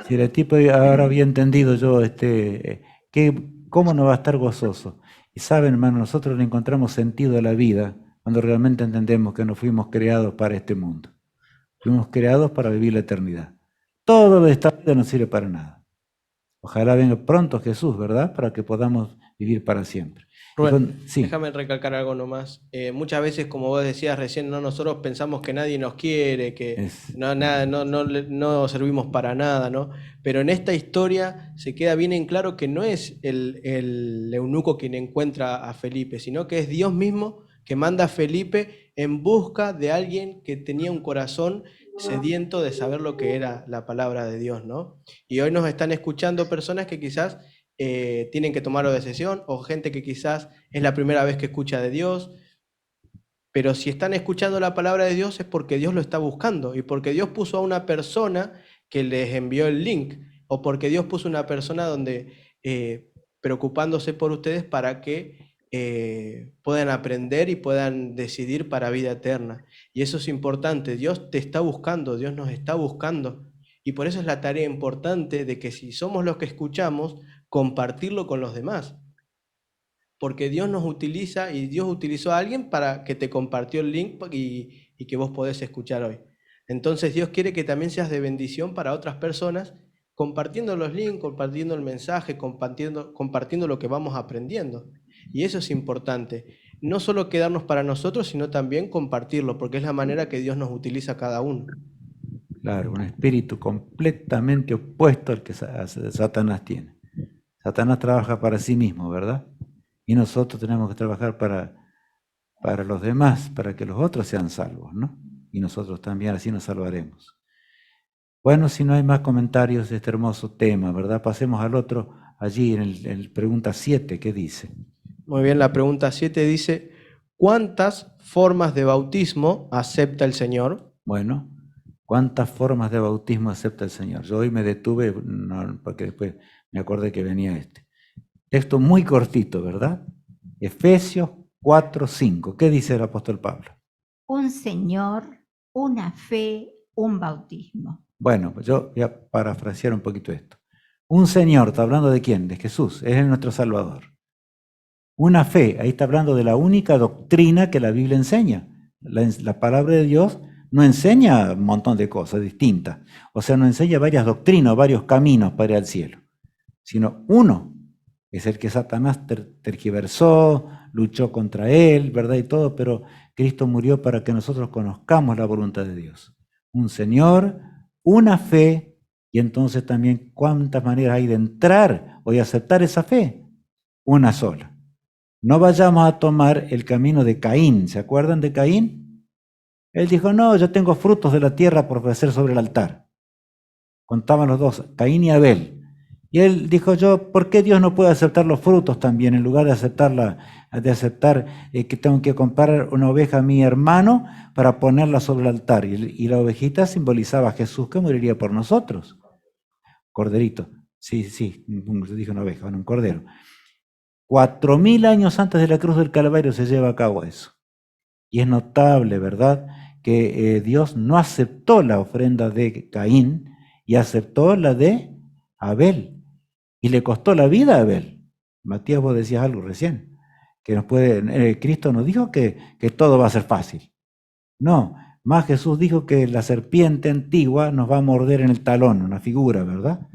Si el tipo ahora había entendido yo, ¿cómo no va a estar gozoso? Y saben, hermano, nosotros le encontramos sentido a la vida cuando realmente entendemos que no fuimos creados para este mundo. Fuimos creados para vivir la eternidad. Todo lo de esta vida no sirve para nada. Ojalá venga pronto Jesús, ¿verdad? Para que podamos vivir para siempre. Rubén, Sí. déjame recalcar algo nomás. Muchas veces, como vos decías recién, ¿no? Nosotros pensamos que nadie nos quiere, que no servimos para nada, ¿no? Pero en esta historia se queda bien en claro que no es el eunuco quien encuentra a Felipe, sino que es Dios mismo que manda a Felipe en busca de alguien que tenía un corazón sediento de saber lo que era la palabra de Dios, ¿no? Y hoy nos están escuchando personas que quizás tienen que tomar una decisión, o gente que quizás es la primera vez que escucha de Dios, pero si están escuchando la palabra de Dios es porque Dios lo está buscando, y porque Dios puso a una persona que les envió el link, o porque Dios puso una persona donde preocupándose por ustedes para que puedan aprender y puedan decidir para vida eterna. Y eso es importante, Dios te está buscando, Dios nos está buscando, y por eso es la tarea importante de que si somos los que escuchamos, compartirlo con los demás, porque Dios nos utiliza, y Dios utilizó a alguien para que te compartió el link y que vos podés escuchar hoy. Entonces Dios quiere que también seas de bendición para otras personas, compartiendo los links, compartiendo el mensaje, compartiendo lo que vamos aprendiendo. Y eso es importante, no solo quedarnos para nosotros, sino también compartirlo, porque es la manera que Dios nos utiliza a cada uno. Claro, un espíritu completamente opuesto al que Satanás tiene. Satanás trabaja para sí mismo, ¿verdad? Y nosotros tenemos que trabajar para los demás, para que los otros sean salvos, ¿no? Y nosotros también, así nos salvaremos. Bueno, si no hay más comentarios de este hermoso tema, ¿verdad? Pasemos al otro, allí en el pregunta 7, ¿qué dice? Muy bien, la pregunta 7 dice, ¿cuántas formas de bautismo acepta el Señor? Bueno, ¿cuántas formas de bautismo acepta el Señor? Yo hoy me detuve, porque después me acordé que venía este. Texto muy cortito, ¿verdad? Efesios 4:5. ¿Qué dice el apóstol Pablo? Un Señor, una fe, un bautismo. Bueno, yo voy a parafrasear un poquito esto. Un Señor, ¿está hablando de quién? De Jesús, es nuestro Salvador. Una fe, ahí está hablando de la única doctrina que la Biblia enseña. La palabra de Dios no enseña un montón de cosas distintas. O sea, no enseña varias doctrinas, varios caminos para ir al cielo. Sino uno, es el que Satanás tergiversó, luchó contra él, ¿verdad? Y todo, pero Cristo murió para que nosotros conozcamos la voluntad de Dios. Un Señor, una fe, y entonces también cuántas maneras hay de entrar o de aceptar esa fe. Una sola. No vayamos a tomar el camino de Caín. ¿Se acuerdan de Caín? Él dijo, no, yo tengo frutos de la tierra por ofrecer sobre el altar. Contaban los dos, Caín y Abel. Y él dijo, ¿por qué Dios no puede aceptar los frutos también? En lugar de aceptar que tengo que comprar una oveja a mi hermano para ponerla sobre el altar. Y la ovejita simbolizaba a Jesús que moriría por nosotros. Corderito. Sí, dije una oveja, un cordero. 4000 años antes de la cruz del Calvario se lleva a cabo eso. Y es notable, ¿verdad?, que Dios no aceptó la ofrenda de Caín y aceptó la de Abel. Y le costó la vida a Abel. Matías, vos decías algo recién, que Cristo nos dijo que todo va a ser fácil. No, más Jesús dijo que la serpiente antigua nos va a morder en el talón, una figura, ¿verdad?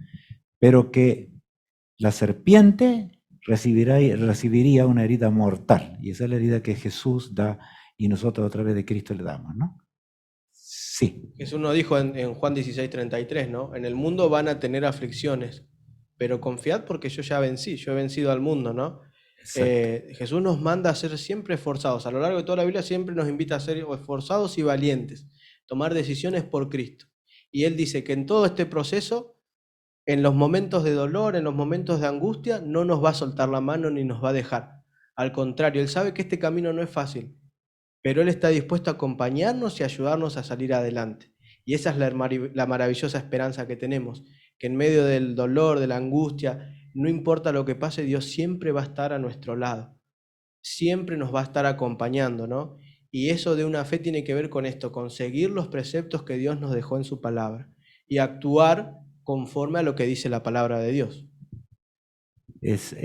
Pero que la serpiente recibiría una herida mortal, y esa es la herida que Jesús da y nosotros a través de Cristo le damos, ¿no? Sí. Jesús nos dijo en Juan 16:33, ¿no? En el mundo van a tener aflicciones, pero confiad porque yo ya vencí, yo he vencido al mundo, ¿no? Jesús nos manda a ser siempre esforzados. A lo largo de toda la Biblia siempre nos invita a ser esforzados y valientes, tomar decisiones por Cristo. Y Él dice que en todo este proceso, en los momentos de dolor, en los momentos de angustia, no nos va a soltar la mano ni nos va a dejar. Al contrario, Él sabe que este camino no es fácil, pero Él está dispuesto a acompañarnos y ayudarnos a salir adelante. Y esa es la maravillosa esperanza que tenemos, que en medio del dolor, de la angustia, no importa lo que pase, Dios siempre va a estar a nuestro lado, siempre nos va a estar acompañando, ¿no? Y eso de una fe tiene que ver con esto, con seguir los preceptos que Dios nos dejó en su palabra y actuar conforme a lo que dice la palabra de Dios. Es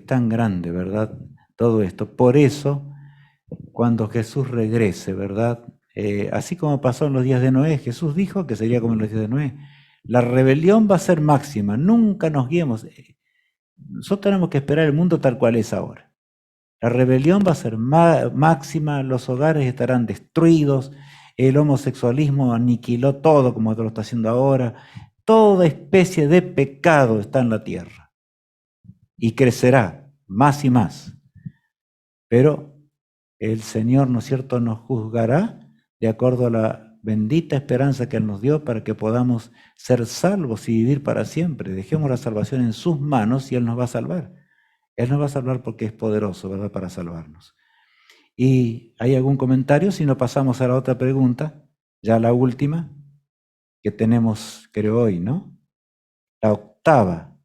tan grande, ¿verdad? Todo esto. Por eso, cuando Jesús regrese, ¿verdad? Así como pasó en los días de Noé, Jesús dijo que sería como en los días de Noé. La rebelión va a ser máxima, nunca nos guiemos. nosotros tenemos que esperar el mundo tal cual es ahora. La rebelión va a ser máxima, los hogares estarán destruidos, el homosexualismo aniquiló todo como lo está haciendo ahora, toda especie de pecado está en la tierra y crecerá más y más. Pero el Señor, ¿no es cierto?, nos juzgará de acuerdo a la bendita esperanza que Él nos dio para que podamos ser salvos y vivir para siempre. Dejemos la salvación en sus manos y Él nos va a salvar. Él nos va a salvar porque es poderoso, ¿verdad?, para salvarnos. ¿Y hay algún comentario? Si no, pasamos a la otra pregunta, ya la última, que tenemos, creo, hoy, ¿no? La octava.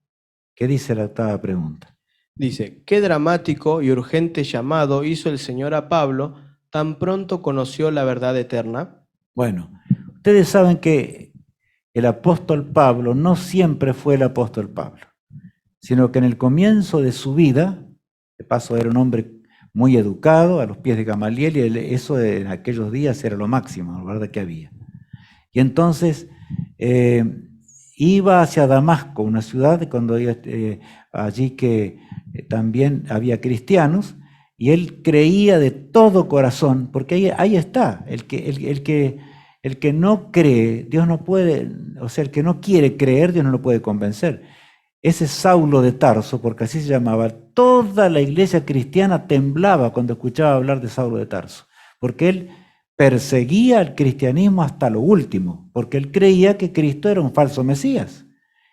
¿Qué dice la octava pregunta? Dice, ¿qué dramático y urgente llamado hizo el Señor a Pablo tan pronto conoció la verdad eterna? Bueno, ustedes saben que el apóstol Pablo no siempre fue el apóstol Pablo, sino que en el comienzo de su vida, de paso era un hombre muy educado, a los pies de Gamaliel, y eso en aquellos días era lo máximo, la verdad que había. Y entonces iba hacia Damasco, una ciudad cuando allí que también había cristianos, y él creía de todo corazón, porque ahí está, el que no cree, Dios no puede, o sea, el que no quiere creer, Dios no lo puede convencer. Ese Saulo de Tarso, porque así se llamaba, toda la iglesia cristiana temblaba cuando escuchaba hablar de Saulo de Tarso, porque él perseguía al cristianismo hasta lo último, porque él creía que Cristo era un falso Mesías.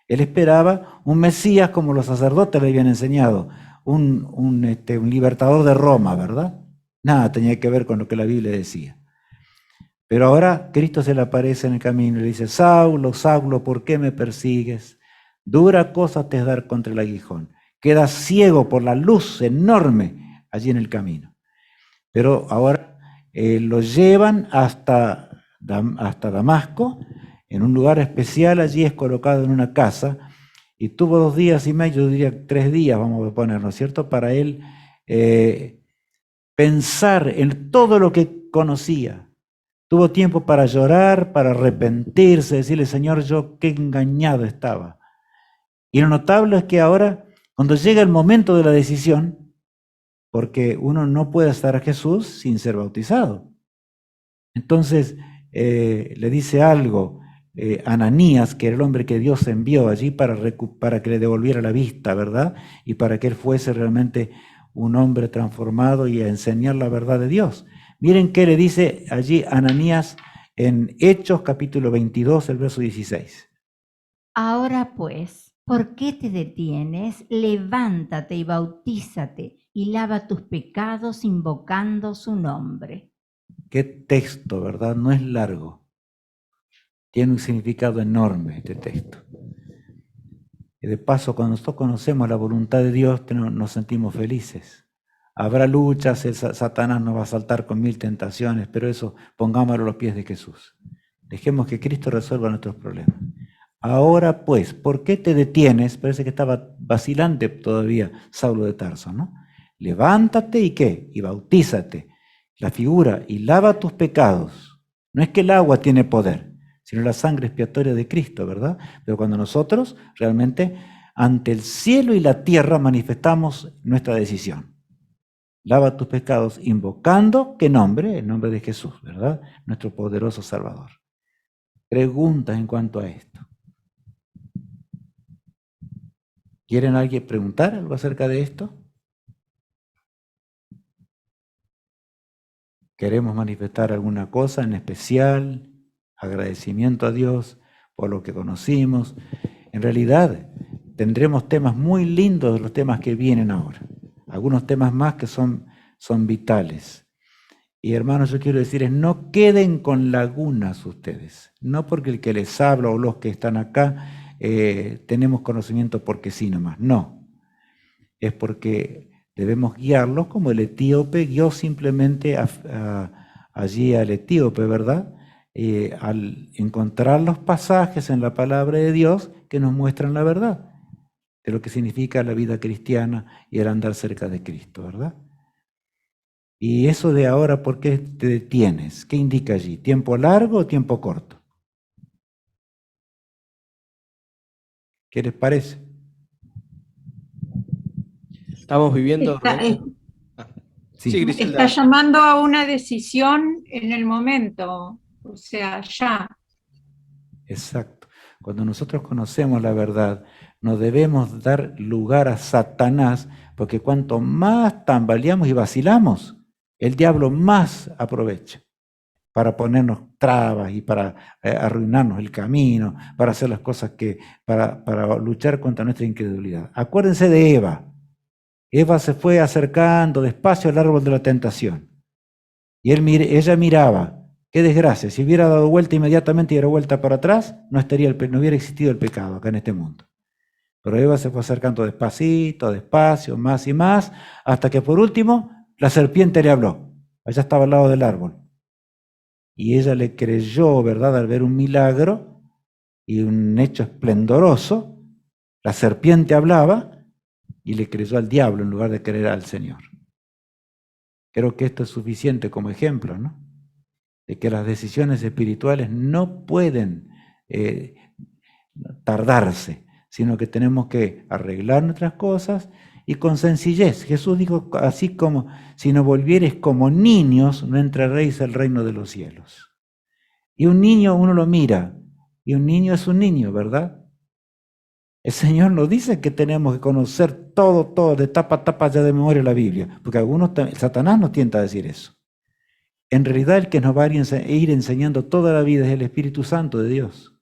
Él esperaba un Mesías como los sacerdotes le habían enseñado, un libertador de Roma, ¿verdad? Nada tenía que ver con lo que la Biblia decía. Pero ahora Cristo se le aparece en el camino y le dice, Saulo, Saulo, ¿por qué me persigues? Dura cosa te es dar contra el aguijón. Quedas ciego por la luz enorme allí en el camino. Pero ahora lo llevan hasta Damasco, en un lugar especial, allí es colocado en una casa, y tuvo 2 días y medio, yo diría 3 días, vamos a poner, ¿no es cierto?, para él pensar en todo lo que conocía. Tuvo tiempo para llorar, para arrepentirse, decirle, Señor, yo qué engañado estaba. Y lo notable es que ahora, cuando llega el momento de la decisión, porque uno no puede estar a Jesús sin ser bautizado. Entonces le dice algo Ananías, que era el hombre que Dios envió allí para que le devolviera la vista, ¿verdad? Y para que él fuese realmente un hombre transformado y a enseñar la verdad de Dios. Miren qué le dice allí Ananías en Hechos capítulo 22, el verso 16. Ahora pues, ¿por qué te detienes? Levántate y bautízate y lava tus pecados invocando su nombre. Qué texto, ¿verdad? No es largo. Tiene un significado enorme este texto. Y de paso, cuando nosotros conocemos la voluntad de Dios, nos sentimos felices. Habrá luchas, Satanás nos va a asaltar con 1000 tentaciones, pero eso pongámoslo a los pies de Jesús. Dejemos que Cristo resuelva nuestros problemas. Ahora pues, ¿por qué te detienes? Parece que estaba vacilante todavía Saulo de Tarso, ¿no? Levántate y ¿qué? Y bautízate. La figura, y lava tus pecados. No es que el agua tiene poder, sino la sangre expiatoria de Cristo, ¿verdad? Pero cuando nosotros realmente ante el cielo y la tierra manifestamos nuestra decisión. Lava tus pecados invocando, ¿qué nombre? El nombre de Jesús, ¿verdad? Nuestro poderoso Salvador. Preguntas en cuanto a esto. ¿Quieren alguien preguntar algo acerca de esto? ¿Queremos manifestar alguna cosa en especial? Agradecimiento a Dios por lo que conocimos. En realidad, tendremos temas muy lindos de los temas que vienen ahora. Algunos temas más que son vitales. Y hermanos, yo quiero decirles, no queden con lagunas ustedes. No porque el que les habla o los que están acá tenemos conocimiento porque sí nomás. No. Es porque debemos guiarlos como el etíope guió simplemente allí al etíope, ¿verdad? Al encontrar los pasajes en la palabra de Dios que nos muestran la verdad de lo que significa la vida cristiana y el andar cerca de Cristo, ¿verdad? Y eso de ahora, ¿por qué te detienes? ¿Qué indica allí? ¿Tiempo largo o tiempo corto? ¿Qué les parece? Estamos viviendo... Está, Sí. Sí, Griselda. está llamando a una decisión en el momento, o sea, ya. Exacto. Cuando nosotros conocemos la verdad, no debemos dar lugar a Satanás, porque cuanto más tambaleamos y vacilamos, el diablo más aprovecha para ponernos trabas y para arruinarnos el camino, para hacer las cosas para luchar contra nuestra incredulidad. Acuérdense de Eva. Eva se fue acercando despacio al árbol de la tentación. Y ella miraba, qué desgracia, si hubiera dado vuelta inmediatamente y diera vuelta para atrás, no hubiera existido el pecado acá en este mundo. Pero Eva se fue acercando despacito, despacio, más y más, hasta que por último la serpiente le habló. Allá estaba al lado del árbol. Y ella le creyó, ¿verdad?, al ver un milagro y un hecho esplendoroso. La serpiente hablaba y le creyó al diablo en lugar de creer al Señor. Creo que esto es suficiente como ejemplo, ¿no? De que las decisiones espirituales no pueden tardarse, sino que tenemos que arreglar nuestras cosas y con sencillez. Jesús dijo, así como, si no volvieres como niños, no entraréis al reino de los cielos. Y un niño uno lo mira, y un niño es un niño, ¿verdad? El Señor nos dice que tenemos que conocer todo, de tapa a tapa ya de memoria la Biblia, porque Satanás nos tienta a decir eso. En realidad el que nos va a ir enseñando toda la vida es el Espíritu Santo de Dios.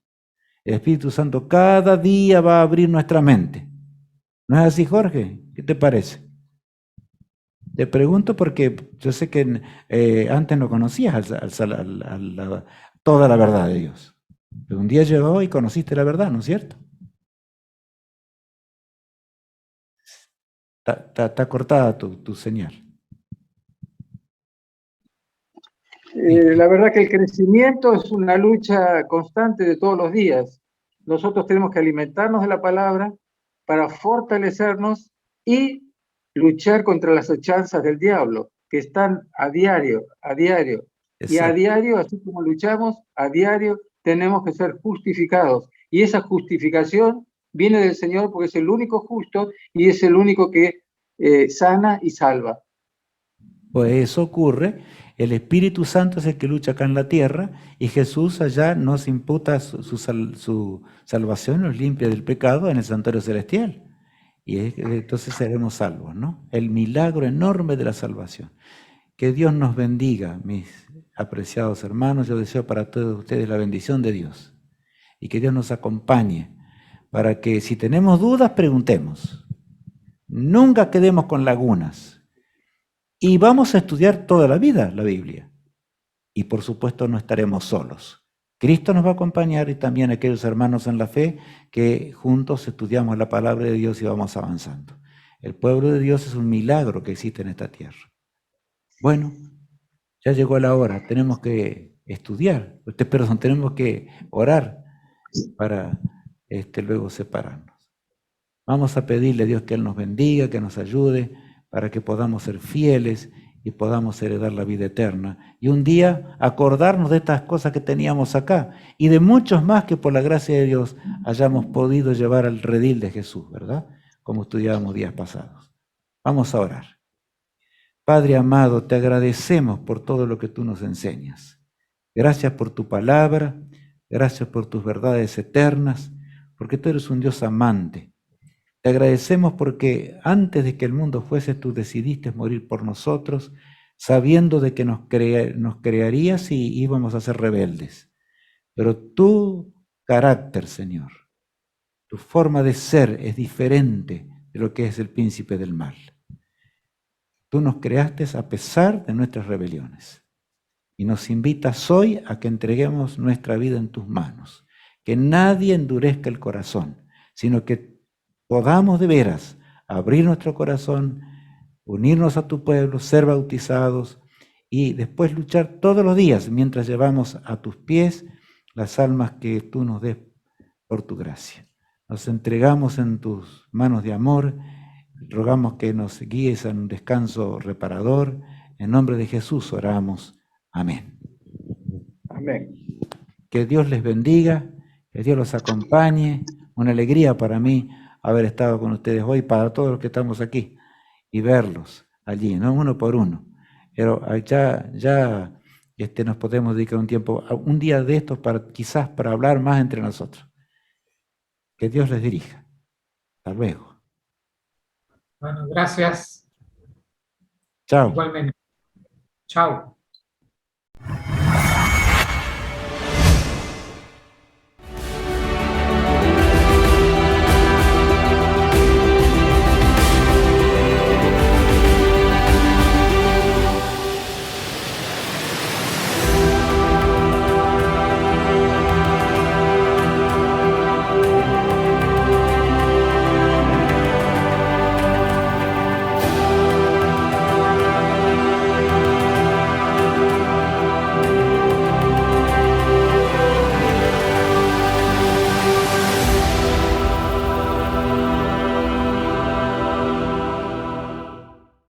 El Espíritu Santo cada día va a abrir nuestra mente. ¿No es así, Jorge? ¿Qué te parece? Te pregunto porque yo sé que antes no conocías toda la verdad de Dios. Pero un día llegó y conociste la verdad, ¿no es cierto? Está cortada tu señal. La verdad que el crecimiento es una lucha constante de todos los días. Nosotros tenemos que alimentarnos de la palabra para fortalecernos y luchar contra las acechanzas del diablo, que están a diario. Exacto. Y a diario, así como luchamos, a diario tenemos que ser justificados. Y esa justificación viene del Señor porque es el único justo y es el único que sana y salva. Pues eso ocurre. El Espíritu Santo es el que lucha acá en la tierra y Jesús allá nos imputa su salvación, nos limpia del pecado en el santuario celestial. Y entonces seremos salvos, ¿no? El milagro enorme de la salvación. Que Dios nos bendiga, mis apreciados hermanos. Yo deseo para todos ustedes la bendición de Dios. Y que Dios nos acompañe para que si tenemos dudas, preguntemos. Nunca quedemos con lagunas. Y vamos a estudiar toda la vida la Biblia. Y por supuesto no estaremos solos. Cristo nos va a acompañar y también aquellos hermanos en la fe que juntos estudiamos la palabra de Dios y vamos avanzando. El pueblo de Dios es un milagro que existe en esta tierra. Bueno, ya llegó la hora. Tenemos que estudiar, tenemos que orar para luego separarnos. Vamos a pedirle a Dios que Él nos bendiga, que nos ayude, para que podamos ser fieles y podamos heredar la vida eterna. Y un día acordarnos de estas cosas que teníamos acá y de muchos más que por la gracia de Dios hayamos podido llevar al redil de Jesús, ¿verdad? Como estudiábamos días pasados. Vamos a orar. Padre amado, te agradecemos por todo lo que tú nos enseñas. Gracias por tu palabra, gracias por tus verdades eternas, porque tú eres un Dios amante. Te agradecemos porque antes de que el mundo fuese, tú decidiste morir por nosotros, sabiendo de que nos crearías y íbamos a ser rebeldes. Pero tu carácter, Señor, tu forma de ser es diferente de lo que es el príncipe del mal. Tú nos creaste a pesar de nuestras rebeliones y nos invitas hoy a que entreguemos nuestra vida en tus manos, que nadie endurezca el corazón, sino que podamos de veras abrir nuestro corazón, unirnos a tu pueblo, ser bautizados y después luchar todos los días mientras llevamos a tus pies las almas que tú nos des por tu gracia. Nos entregamos en tus manos de amor, rogamos que nos guíes a un descanso reparador. En nombre de Jesús oramos. Amén. Amén. Que Dios les bendiga, que Dios los acompañe. Una alegría para mí haber estado con ustedes hoy, para todos los que estamos aquí. y verlos allí, no uno por uno. Pero ya nos podemos dedicar un tiempo, un día de estos, quizás para hablar más entre nosotros. Que Dios les dirija. Hasta luego. Bueno, gracias. Chao. Igualmente. Chao.